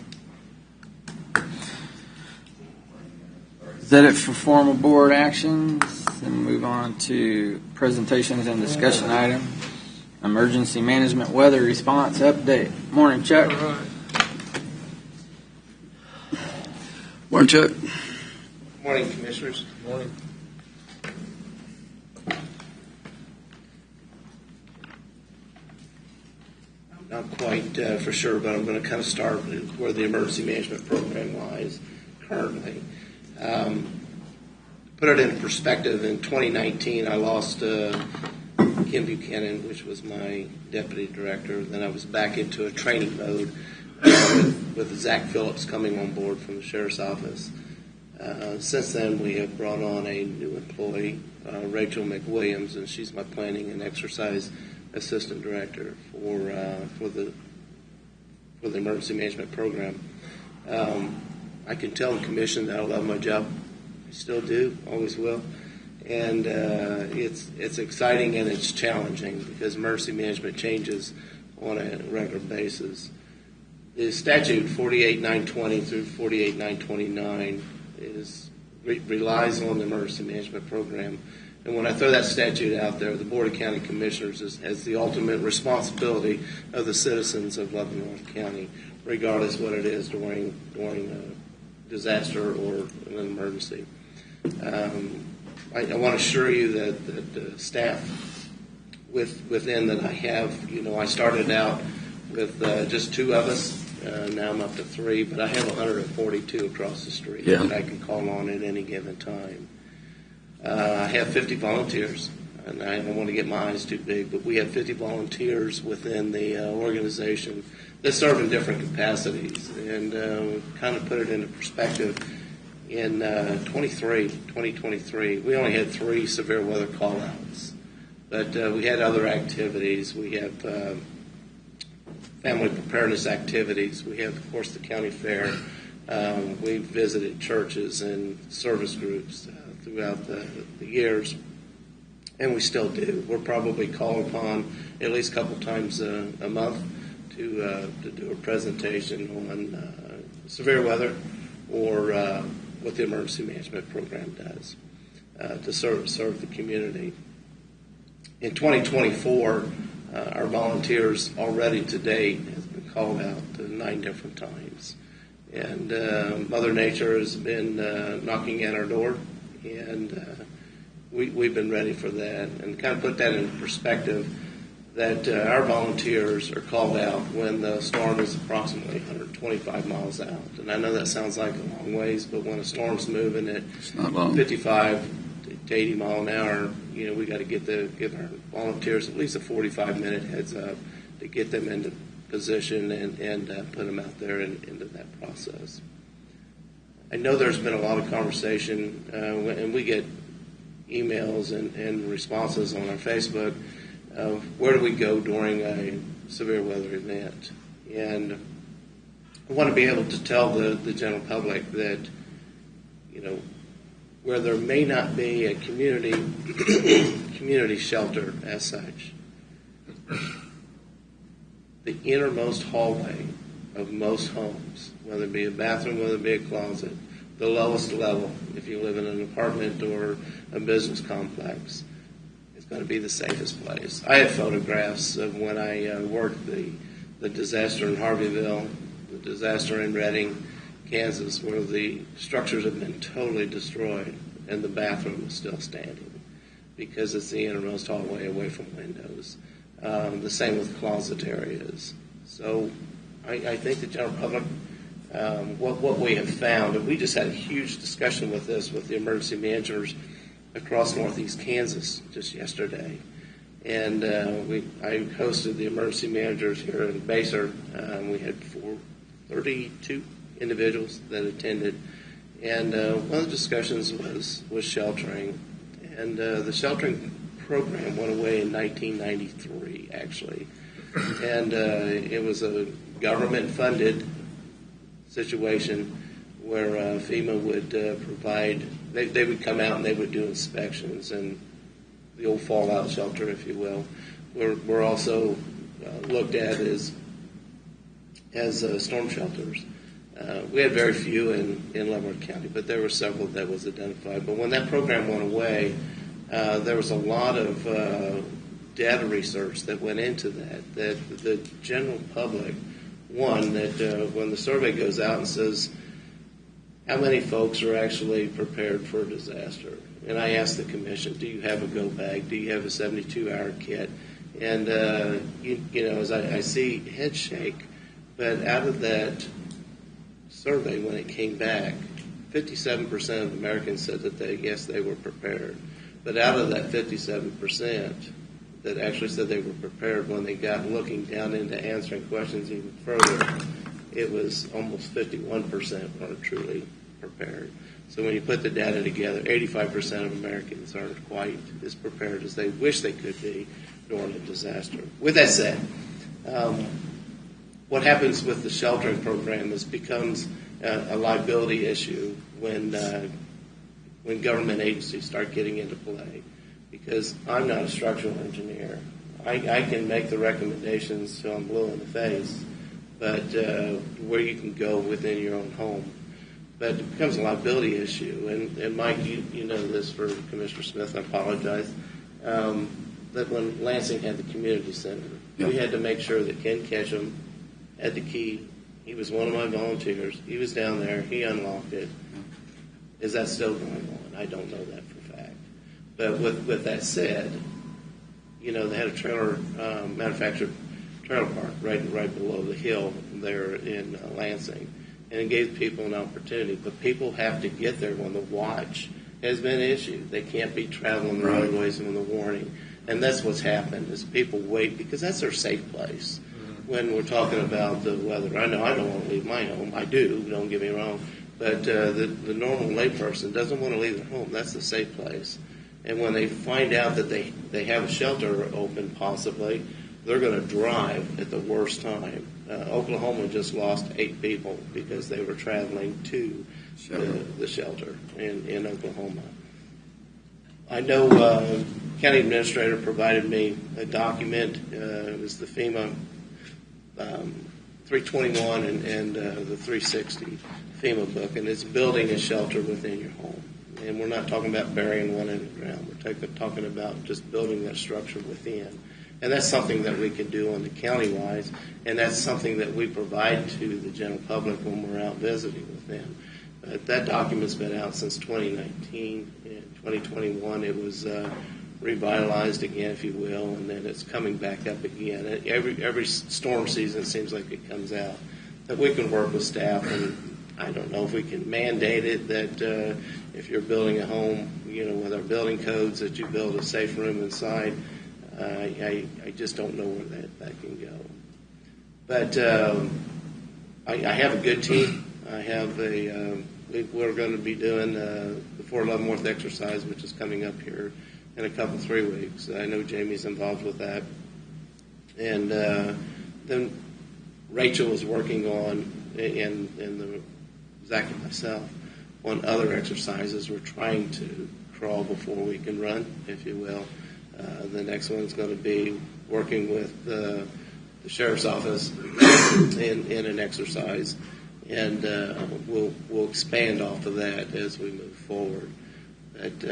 Is that it for formal board actions? Then move on to presentations and discussion items. Emergency management weather response update. Morning, Chuck. Morning, Chuck. Morning, Commissioners. Morning. Not quite for sure, but I'm going to kind of start with where the emergency management program lies currently. Put it in perspective, in 2019, I lost Kim Buchanan, which was my deputy director. Then I was back into a training mode with Zach Phillips coming on board from the Sheriff's Office. Since then, we have brought on a new employee, Rachel McWilliams, and she's my planning and exercise assistant director for the emergency management program. I can tell the commission that I love my job. I still do, always will. And it's exciting and it's challenging because emergency management changes on a regular basis. The statute 48920 through 48929 relies on the emergency management program. And when I throw that statute out there, the Board of County Commissioners has the ultimate responsibility of the citizens of Leavenworth County, regardless what it is during a disaster or an emergency. I want to assure you that the staff within that I have, I started out with just two of us. Now I'm up to three, but I have 142 across the street that I can call on at any given time. I have 50 volunteers, and I don't want to get my eyes too big, but we have 50 volunteers within the organization that serve in different capacities. And kind of put it into perspective, in 2023, we only had 3 severe weather call-outs, but we had other activities. We have family preparedness activities. We have, of course, the county fair. We visited churches and service groups throughout the years. and we still do. We're probably called upon at least a couple times a month to do a presentation on severe weather or what the emergency management program does to serve the community. In 2024, our volunteers already to date have been called out 9 different times. And Mother Nature has been knocking at our door, and we've been ready for that. And kind of put that in perspective, that our volunteers are called out when the storm is approximately 125 miles out. And I know that sounds like a long ways, but when a storm's moving at 55 to 80 mile an hour, we got to give our volunteers at least a 45-minute heads up to get them into position and put them out there into that process. I know there's been a lot of conversation, and we get emails and responses on our Facebook of where do we go during a severe weather event. And I want to be able to tell the general public that, where there may not be a community shelter as such, the innermost hallway of most homes, whether it be a bathroom, whether it be a closet, the lowest level, if you live in an apartment or a business complex, is going to be the safest place. I have photographs of when I worked the disaster in Harveyville, the disaster in Redding, Kansas, where the structures have been totally destroyed and the bathroom is still standing because it's the innermost hallway away from windows. The same with closet areas. So I think the general public, what we have found, and we just had a huge discussion with this with the emergency managers across northeast Kansas just yesterday. And I hosted the emergency managers here in Baser. We had 32 individuals that attended. And one of the discussions was sheltering. And the sheltering program went away in 1993, actually. And it was a government-funded situation where FEMA would provide, they would come out and they would do inspections, and the old fallout shelter, if you will, were also looked at as storm shelters. We had very few in Leavenworth County, but there were several that was identified. But when that program went away, there was a lot of data research that went into that the general public, one, that when the survey goes out and says, how many folks are actually prepared for a disaster? And I asked the commission, do you have a go bag? Do you have a 72-hour kit? And, as I see head shake, but out of that survey, when it came back, 57% of Americans said that they were prepared. But out of that 57% that actually said they were prepared, when they got looking down into answering questions even further, it was almost 51% weren't truly prepared. So when you put the data together, 85% of Americans aren't quite as prepared as they wish they could be during a disaster. With that said, what happens with the sheltering program becomes a liability issue when government agencies start getting into play. Because I'm not a structural engineer. I can make the recommendations till I'm blue in the face, but where you can go within your own home. But it becomes a liability issue. And Mike, you know this for Commissioner Smith, I apologize, that when Lansing had the community center, we had to make sure that Ken Ketchum had the key. He was one of my volunteers. He was down there. He unlocked it. Is that still going on? I don't know that for a fact. But with that said, they had a trailer manufactured trailer park right below the hill there in Lansing, and it gave people an opportunity. But people have to get there when the watch has been issued. They can't be traveling the roadways when the warning, and that's what's happened. Is people wait because that's their safe place. When we're talking about the weather, I know I don't want to leave my home. I do. Don't get me wrong. But the normal layperson doesn't want to leave their home. That's the safe place. And when they find out that they have a shelter open, possibly, they're going to drive at the worst time. Oklahoma just lost 8 people because they were traveling to the shelter in Oklahoma. I know county administrator provided me a document. It was the FEMA 321 and the 360 FEMA book, and it's building a shelter within your home. And we're not talking about burying one in the ground. We're talking about just building that structure within. And that's something that we can do on the county-wise, and that's something that we provide to the general public when we're out visiting with them. That document's been out since 2019. In 2021, it was revitalized again, if you will, and then it's coming back up again. Every storm season, it seems like it comes out. That we can work with staff, and I don't know if we can mandate it that if you're building a home, with our building codes, that you build a safe room inside. I just don't know where that can go. But I have a good team. I have we're going to be doing the Fort Leavenworth exercise, which is coming up here in a couple, 3 weeks. I know Jamie's involved with that. And then Rachel is working on, and Zach and myself, on other exercises. We're trying to crawl before we can run, if you will. The next one's going to be working with the sheriff's office in an exercise, and we'll expand off of that as we move forward. But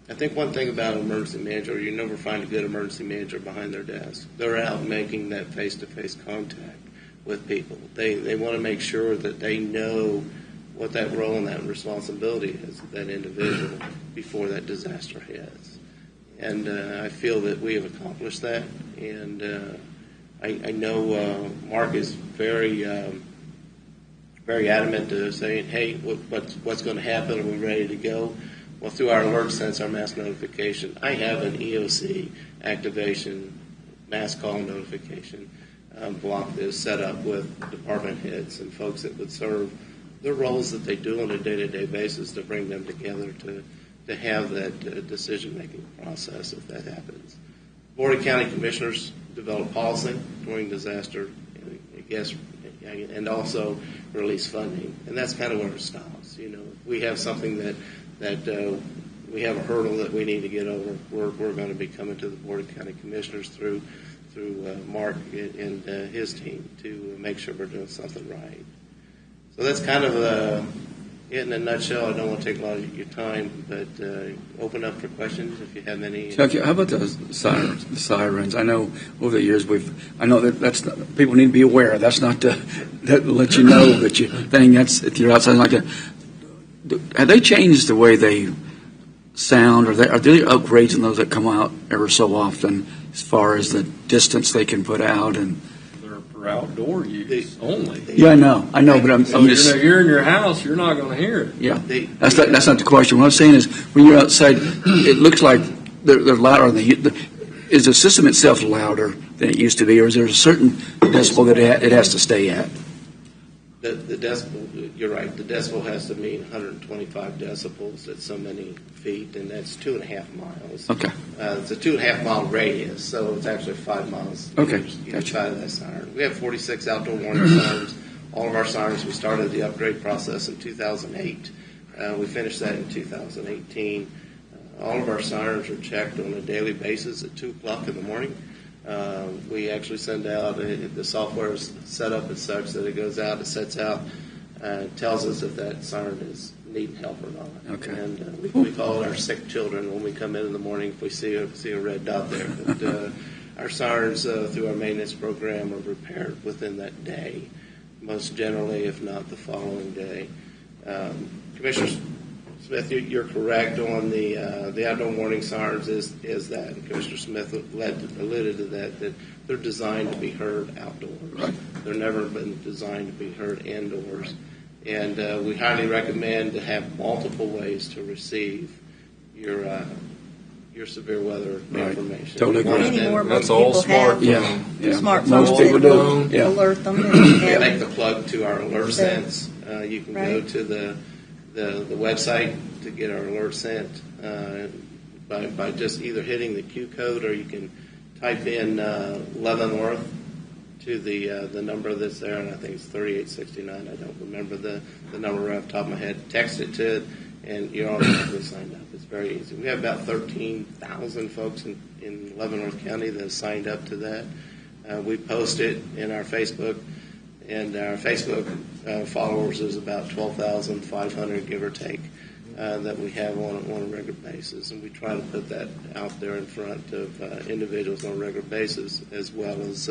I think one thing about an emergency manager, you never find a good emergency manager behind their desk. They're out making that face-to-face contact with people. They want to make sure that they know what that role and that responsibility is of that individual before that disaster hits. And I feel that we have accomplished that. And I know Mark is very adamant to saying, hey, what's going to happen? Are we ready to go? Well, through our alert sense, our mass notification, I have an EOC activation mass call notification block that is set up with department heads and folks that would serve the roles that they do on a day-to-day basis to bring them together to have that decision-making process if that happens. Board of County Commissioners develop policy during disaster, I guess, and also release funding. And that's kind of where it stops. If we have something that we have a hurdle that we need to get over, we're going to be coming to the Board of County Commissioners through Mark and his team to make sure we're doing something right. So that's kind of it in a nutshell. I don't want to take a lot of your time, but open up for questions if you have any. Chuck, how about the sirens? I know over the years I know that's not, people need to be aware. That's not to let you know that you think that's if you're outside like that. Have they changed the way they sound? Are there upgrades in those that come out ever so often as far as the distance they can put out and? For outdoor use only. Yeah, I know, but I'm just. You're in your house, you're not going to hear it. Yeah, that's not the question. What I'm saying is, when you're outside, it looks like they're louder. Is the system itself louder than it used to be, or is there a certain decibel that it has to stay at? The decibel, you're right. The decibel has to mean 125 decibels at so many feet, and that's 2.5 miles. Okay. It's a 2.5 mile radius, so it's actually 5 miles. Okay. Either side of that siren. We have 46 outdoor warning sirens. All of our sirens, we started the upgrade process in 2008. We finished that in 2018. All of our sirens are checked on a daily basis at 2 o'clock in the morning. We actually send out, the software is set up as such that it goes out, it sets out, tells us if that siren is needing help or not. Okay. And we call it our sick children when we come in the morning if we see a red dot there. But our sirens, through our maintenance program, are repaired within that day, most generally, if not the following day. Commissioner Smith, you're correct on the outdoor warning sirens is that. And Commissioner Smith alluded to that they're designed to be heard outdoors. Right. They're never been designed to be heard indoors. And we highly recommend to have multiple ways to receive your severe weather information. Totally agree. Many more That's people all smart. have smartphones Most people do. that alert them. You make the plug to our alert sense. You can go to the website to get our alert sent by just either hitting the Q code, or you can type in Leavenworth to the number that's there, and I think it's 3869. I don't remember the number right off the top of my head. Text it to it, and you're automatically signed up. It's very easy. We have about 13,000 folks in Leavenworth County that have signed up to that. We post it in our Facebook, and our Facebook followers is about 12,500, give or take, that we have on a regular basis. And we try to put that out there in front of individuals on a regular basis, as well as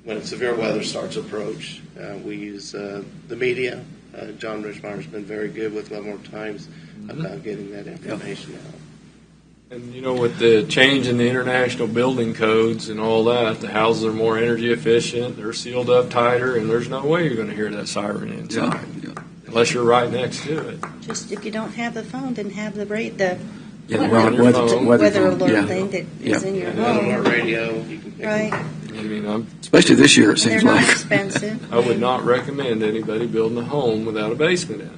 when severe weather starts to approach. We use the media. John Richmeier's been very good with Leavenworth Times about getting that information out. And with the change in the international building codes and all that, the houses are more energy efficient, they're sealed up tighter, and there's no way you're going to hear that siren inside, unless you're right next to it. Just if you don't have the phone, then have the weather alert thing that is in your home. On our radio, you can pick right. Especially this year, it seems they're not like. expensive. I would not recommend anybody building a home without a basement in it.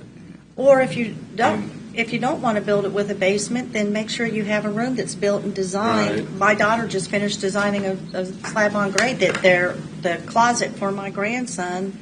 Or if you don't want to build it with a basement, then make sure you have a room that's built and designed. Right. My daughter just finished designing a slab on grade that the closet for my grandson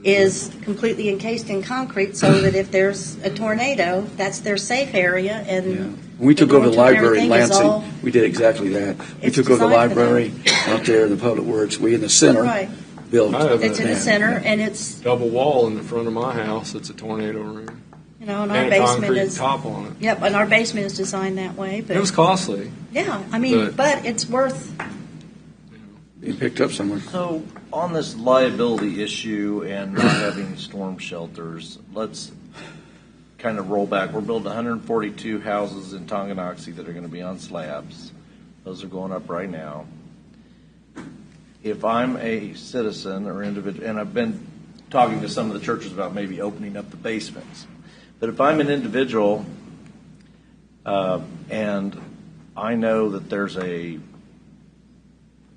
is completely encased in concrete, so that if there's a tornado, that's their safe area. And When we took over the library in everything is Lansing, we did exactly that. We It's took over the designed for library out there in the Public Works. We in the center Right. built. It's in the center, and it's Double wall in the front of my house. It's a tornado room. and our And a basement concrete is top on it. Yep, and our basement is designed that way. But It was costly. yeah, I mean, but it's worth. Being picked up somewhere. So on this liability issue and not having storm shelters, let's kind of roll back. We're building 142 houses in Tonganoxie that are going to be on slabs. Those are going up right now. If I'm a citizen or individual, and I've been talking to some of the churches about maybe opening up the basements, but if I'm an individual and I know that there's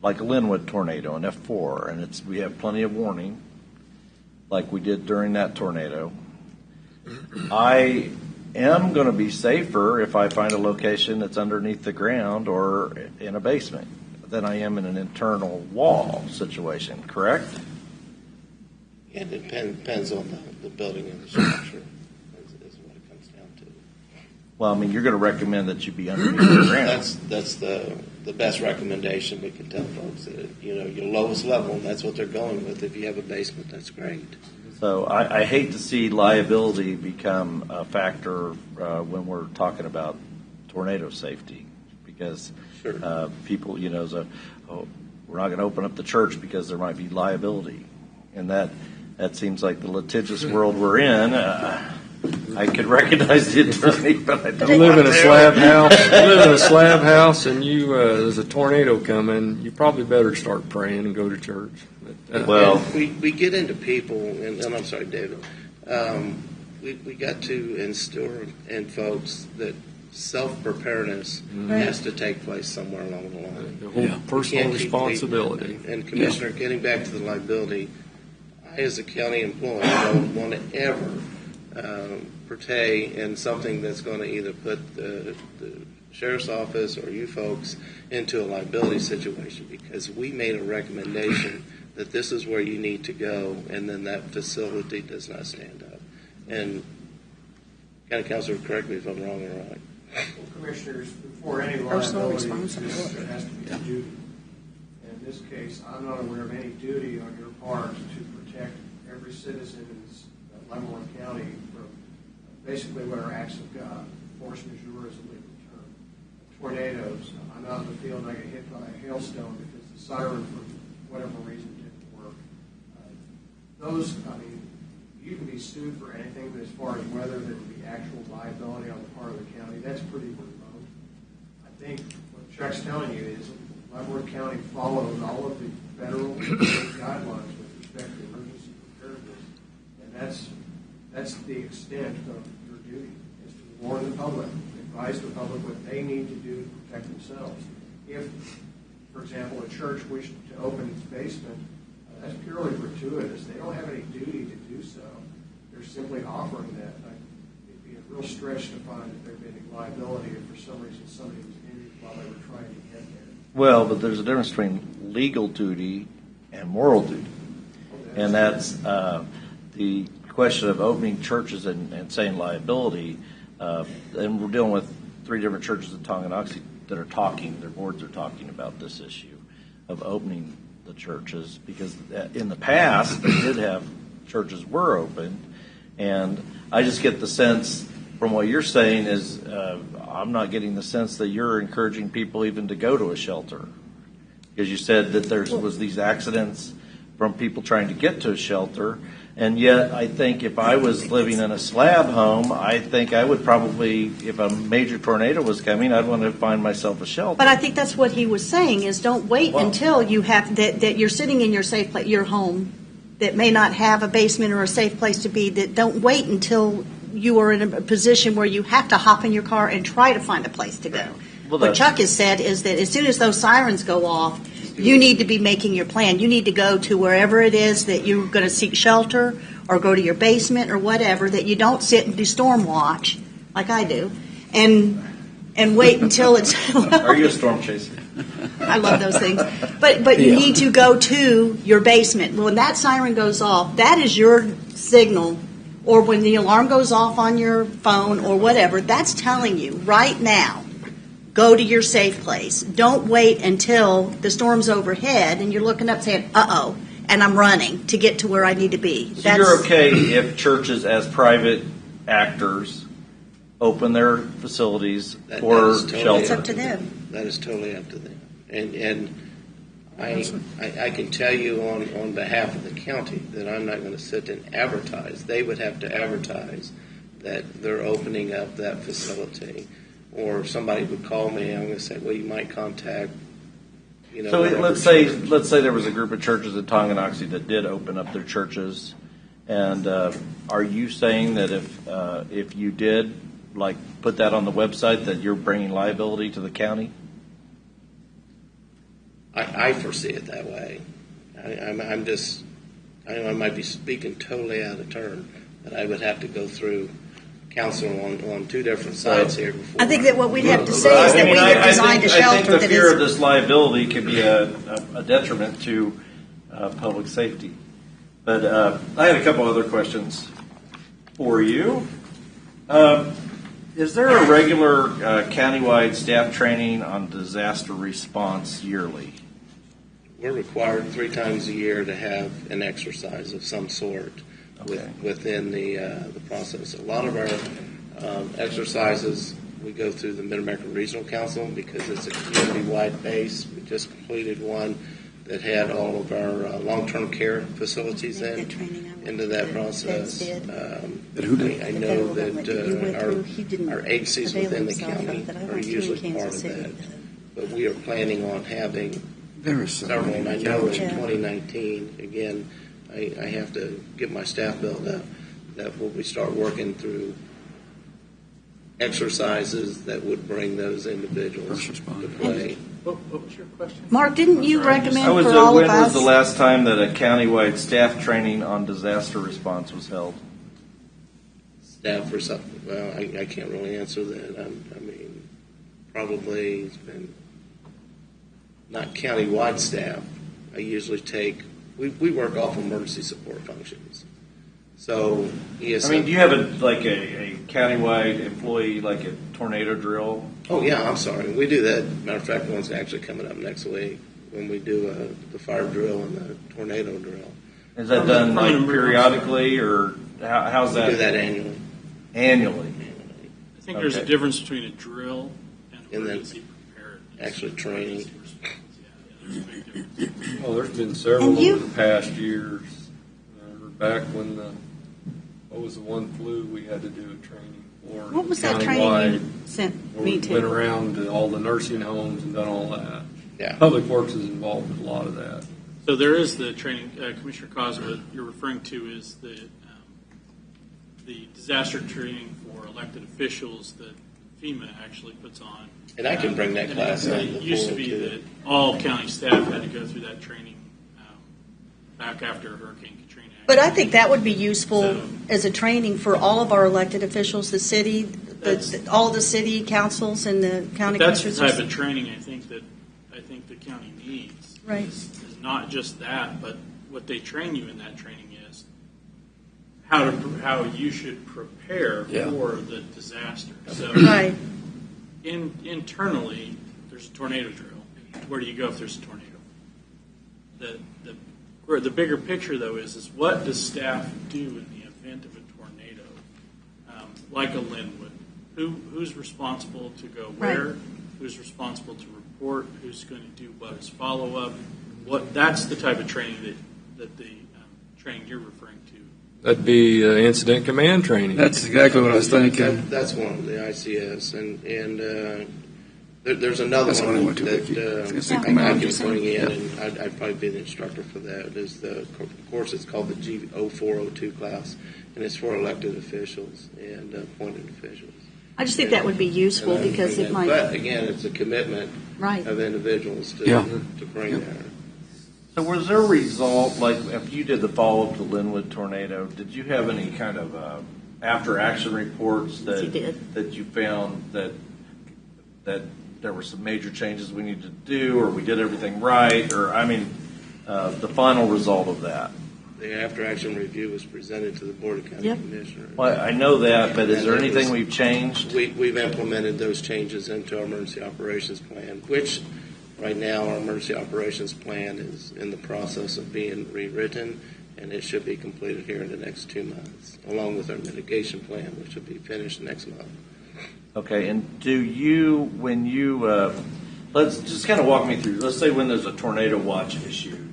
like a Linwood tornado, an F4, and we have plenty of warning, like we did during that tornado. I am going to be safer if I find a location that's underneath the ground or in a basement than I am in an internal wall situation, correct? Yeah, it depends on the building and the structure is what it comes down to. Well, I mean, you're going to recommend that you be underneath the ground. That's the best recommendation we can tell folks. That, your lowest level, and that's what they're going with. If you have a basement, that's great. So I hate to see liability become a factor when we're talking about tornado safety, because people, we're not going to open up the church because there might be liability, and that seems like the litigious world we're in. I could recognize the attorney, but I don't. You live in a slab house, and there's a tornado coming. You probably better start praying and go to church. Well, we get into people, and I'm sorry, David. We got to instill in folks that self-preparedness has to take place somewhere along the line. The whole personal responsibility. And Commissioner, getting back to the liability, I as a county employee don't want to ever partake in something that's going to either put the sheriff's office or you folks into a liability situation, because we made a recommendation that this is where you need to go, and then that facility does not stand up. And County Councilor, correct me if I'm wrong or right. Well, Commissioners, before any Personal liability responsibility. exists, there has to be a duty. And in this case, I'm not aware of any duty on your part to protect every citizen in Leavenworth County from basically what are acts of God. Force majeure is a legal term. Tornadoes. I'm out in the field and I get hit by a hailstone because the siren, for whatever reason, didn't work. You can be sued for anything, but as far as whether there would be actual liability on the part of the county, that's pretty remote. I think what Chuck's telling you is Leavenworth County follows all of the federal and state guidelines with respect to emergency preparedness, and that's the extent of your duty, is to warn the public, advise the public what they need to do to protect themselves. If, for example, a church wished to open its basement, that's purely gratuitous. They don't have any duty to do so. They're simply offering that. It'd be a real stretch to find that there'd be any liability if for some reason somebody was injured while they were trying to get there. Well, but there's a difference between legal duty and moral duty. And that's the question of opening churches and saying liability, and we're dealing with 3 different churches in Tonganoxie that are talking, their boards are talking about this issue of opening the churches, because in the past they did have churches were open, and I just get the sense from what you're saying is I'm not getting the sense that you're encouraging people even to go to a shelter, because you said that there was these accidents from people trying to get to a shelter. And yet, I think if I was living in a slab home, I think I would probably, if a major tornado was coming, I'd want to find myself a shelter. But I think that's what he was saying, is don't wait until you have, that you're sitting in your safe place, your home, that may not have a basement or a safe place to be, that don't wait until you are in a position where you have to hop in your car and try to find a place to go. Well, what Chuck has said is that as soon as those sirens go off, you need to be making your plan. You need to go to wherever it is that you're going to seek shelter, or go to your basement or whatever, that you don't sit and do storm watch like I do and wait until it's Are you a storm chaser? I love those things. But you need to go to your basement. When that siren goes off, that is your signal, or when the alarm goes off on your phone or whatever, that's telling you right now, go to your safe place. Don't wait until the storm's overhead and you're looking up saying, uh-oh, and I'm running to get to where I need to be. So you're okay if churches as private actors open their facilities for shelter? It's up to them. That is totally up to them. And I can tell you on behalf of the county that I'm not going to sit and advertise. They would have to advertise that they're opening up that facility. Or if somebody would call me, I'm going to say, well, you might contact, So let's say there was a group of churches in Tonganoxie that did open up their churches, and are you saying that if you did, like, put that on the website, that you're bringing liability to the county? I foresee it that way. I'm just, I might be speaking totally out of turn, but I would have to go through council on 2 different sides here before. I think that what we'd have to say is that we have designed a shelter I think the that fear is. of this liability could be a detriment to public safety. But I had a couple other questions for you. Is there a regular countywide staff training on disaster response yearly? We're required 3 times a year to have an exercise of some sort. Within the process. A lot of our exercises we go through the Mid-American Regional Council because it's a community-wide base. We just completed one that had all of our long-term care facilities into that process. I know that our agencies within the county are usually part of that. But we are planning on having several, and I know in 2019, again, I have to get my staff built up, that when we start working through exercises that would bring those individuals to play. What was your question? Mark, didn't you recommend for all of when us? was the last time that a countywide staff training on disaster response was held? Staff or something? Well, I can't really answer that. I mean, probably it's been not countywide staff. I usually take. We work off emergency support functions. So, yes. I mean, do you have a countywide employee, like a tornado drill? Oh, yeah, I'm sorry. We do that. Matter of fact, one's actually coming up next week when we do the fire drill and the tornado drill. Is that done periodically, or how's that? We do that annually. Annually. I think there's a difference between a drill and emergency preparedness. Actually training. Well, there's been several over the past years. Back when what was the one flu we had to do a training for? What was that training you sent me to? We went around to all the nursing homes and done all that. Yeah. Public Works is involved in a lot of that. So there is the training, Commissioner Cos, what you're referring to is the disaster training for elected officials that FEMA actually puts on. And I can bring that class in. It used to be that all county staff had to go through that training back after Hurricane Katrina. But I think that would be useful as a training for all of our elected officials, the city, all the city councils and the county commissioners. That's the type of training I think the county needs. Right. Is not just that, but what they train you in that training is how you should prepare Yeah. for the disaster. So Right. internally, there's a tornado drill. Where do you go if there's a tornado? The bigger picture, though, is what does staff do in the event of a tornado, like a Linwood? Who's responsible to go where? Right. Who's responsible to report? Who's going to do what as follow-up? That's the type of training that the training you're referring to. That'd be incident command training. That's exactly what I was thinking. That's one of the ICS, and there's another That's what I one went to, Vicky. I was gonna say that I command. keep putting in, and I'd probably be the instructor for that. Is the course it's called the G0402 class, and it's for elected officials and appointed officials. I just think that would be useful because it might. But again, it's a commitment Right. of individuals to bring that. So was there a result, like if you did the follow-up to Linwood tornado, did you have any kind of after-action reports Yes, he did. that you found that there were some major changes we needed to do, or we did everything right, or the final result of that? The after-action review was presented to the Board of County Commissioners. Well, I know that, but is there And it anything was- we've changed? We've implemented those changes into our emergency operations plan, which right now our emergency operations plan is in the process of being rewritten, and it should be completed here in the next 2 months, along with our mitigation plan, which will be finished next month. Okay, and when you let's just kind of walk me through. Let's say when there's a tornado watch issued,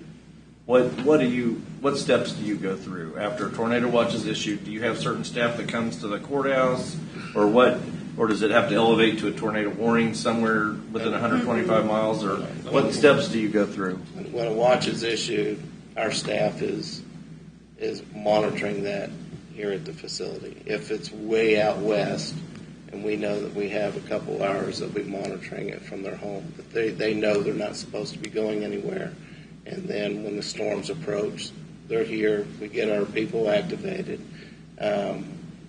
what steps do you go through after a tornado watch is issued? Do you have certain staff that comes to the courthouse, or what? Or does it have to elevate to a tornado warning somewhere within 125 miles, or what steps do you go through? When a watch is issued, our staff is monitoring that here at the facility. If it's way out west, and we know that we have a couple hours that we're monitoring it from their home, but they know they're not supposed to be going anywhere. And then when the storms approach, they're here. We get our people activated.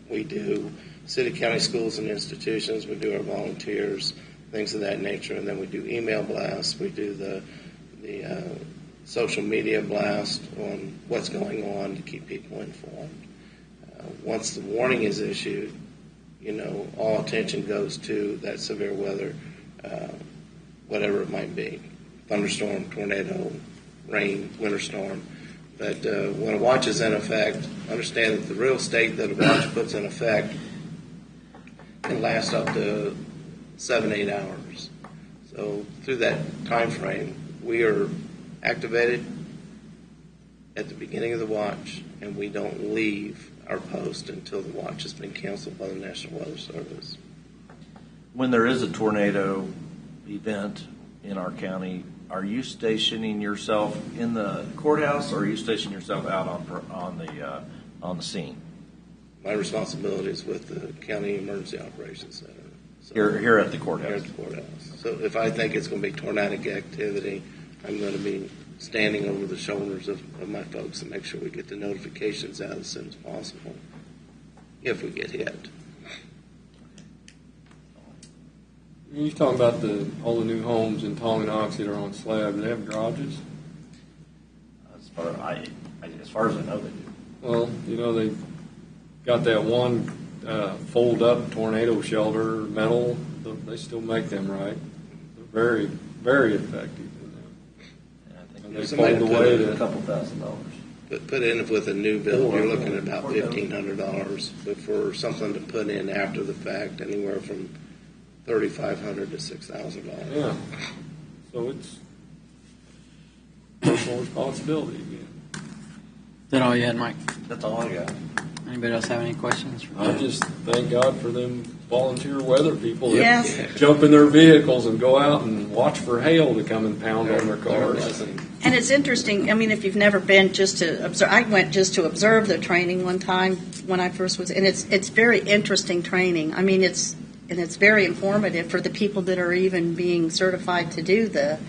We do city, county, schools, and institutions. We do our volunteers, things of that nature, and then we do email blasts. We do the social media blast on what's going on to keep people informed. Once the warning is issued, all attention goes to that severe weather, whatever it might be, thunderstorm, tornado, rain, winter storm. But when a watch is in effect, understand that the real estate that a watch puts in effect can last up to 7-8 hours. So through that time frame, we are activated at the beginning of the watch, and we don't leave our post until the watch has been canceled by the National Weather Service. When there is a tornado event in our county, are you stationing yourself in the courthouse, or are you stationing yourself out on the scene? My responsibility is with the County Emergency Operations Center. So Here at the courthouse. Here at the courthouse. So if I think it's going to be tornadic activity, I'm going to be standing over the shoulders of my folks and make sure we get the notifications out as soon as possible if we get hit. You're talking about all the new homes in Tonganoxie that are on slab. Do they have garages? As far as I know, they do. Well, they got that one fold-up tornado shelter, metal. They still make them, right? They're very, very effective. And they Somebody fold put away in to a couple $1,000. But put in with a new build, you're looking at about $1,500. But for something to put in after the fact, anywhere from $3,500 to $6,000. Yeah. So it's personal responsibility again. Is that all you had, Mike? That's all I got. Anybody else have any questions? I just thank God for them volunteer weather people that Yes. jump in their vehicles and go out and watch for hail to come and pound on their cars. And it's interesting, if you've never been just to observe, I went just to observe the training one time when I first was, and it's very interesting training. It's very informative for the people that are even being certified to do the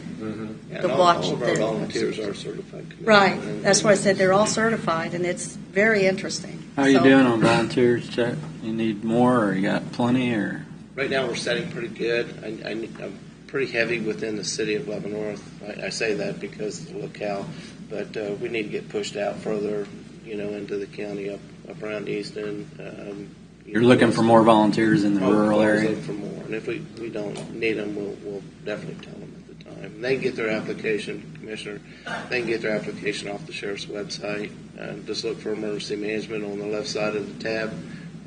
watch. All of our volunteers are certified. Right. That's why I said they're all certified, and it's very interesting. How are you doing on volunteers, Chuck? You need more, or you got plenty, or? Right now, we're setting pretty good. I'm pretty heavy within the city of Leavenworth. I say that because of the locale, but we need to get pushed out further, into the county, up up around Easton. You're looking for more volunteers in the rural Always area? look for more, and if we don't need them, we'll definitely tell them at the time. And they can get their application, Commissioner, they can get their application off the sheriff's website, and just look for emergency management on the left side of the tab,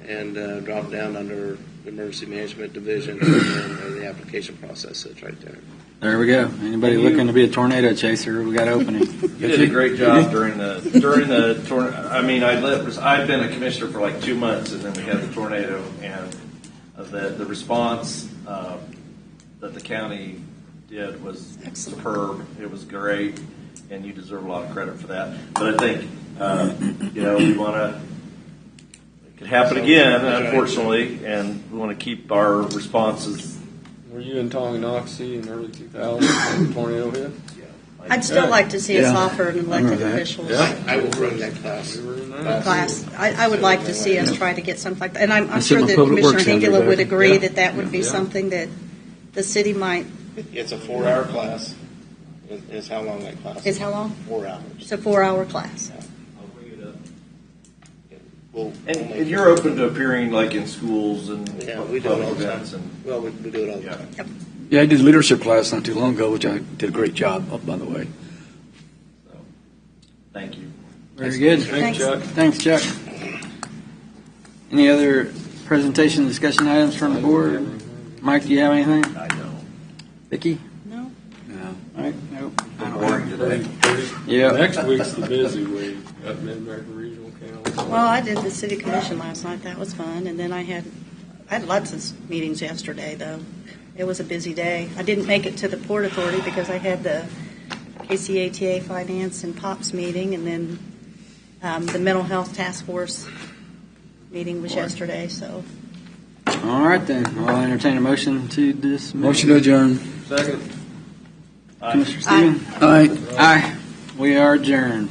and drop down under the emergency management division, and the application process sits right there. There we go. Anybody looking to be a tornado chaser, we got opening. You did a great job during the tornado. I mean, I'd been a commissioner for like 2 months, and then we had the tornado, and the response that the county did was superb. It was great, and you deserve a lot of credit for that. But I think we want to. It could happen again, unfortunately, and we want to keep our responses. Were you in Tonganoxie in early 2000 when the tornado hit? I'd still like to see us offer an elected officials I will run that class. I would like to see us try to get something like that. And I'm That's in sure the that Public Commissioner Works Center Hengela would there. agree that would be something that the city might. It's a 4-hour class. Is how long that class Is how long? 4 hours. It's a 4-hour class. And you're open to appearing like in schools and we do it all public the time. events and Well, we do it all the time. Yep. Yeah, I did leadership class not too long ago, which I did a great job of, by the way. so. Thank you. Very good. Thanks, Chuck. Thanks, Chuck. Any other presentation, discussion items from the board? Mike, do you have anything? I know. Vicki? No. No. All right. Nope. Boring today. Yeah. Next week's the busy week at Mid-America Regional Council. Well, I did the city commission last night. That was fun. And then I had lots of meetings yesterday, though. It was a busy day. I didn't make it to the Port Authority because I had the KCATA Finance and POPs meeting, and then the Mental Health Task Force meeting was yesterday. So. All right, then. I'll entertain a motion to dismiss. Motion to adjourn. Second. Commissioner Stephen? Aye. Aye. We are adjourned.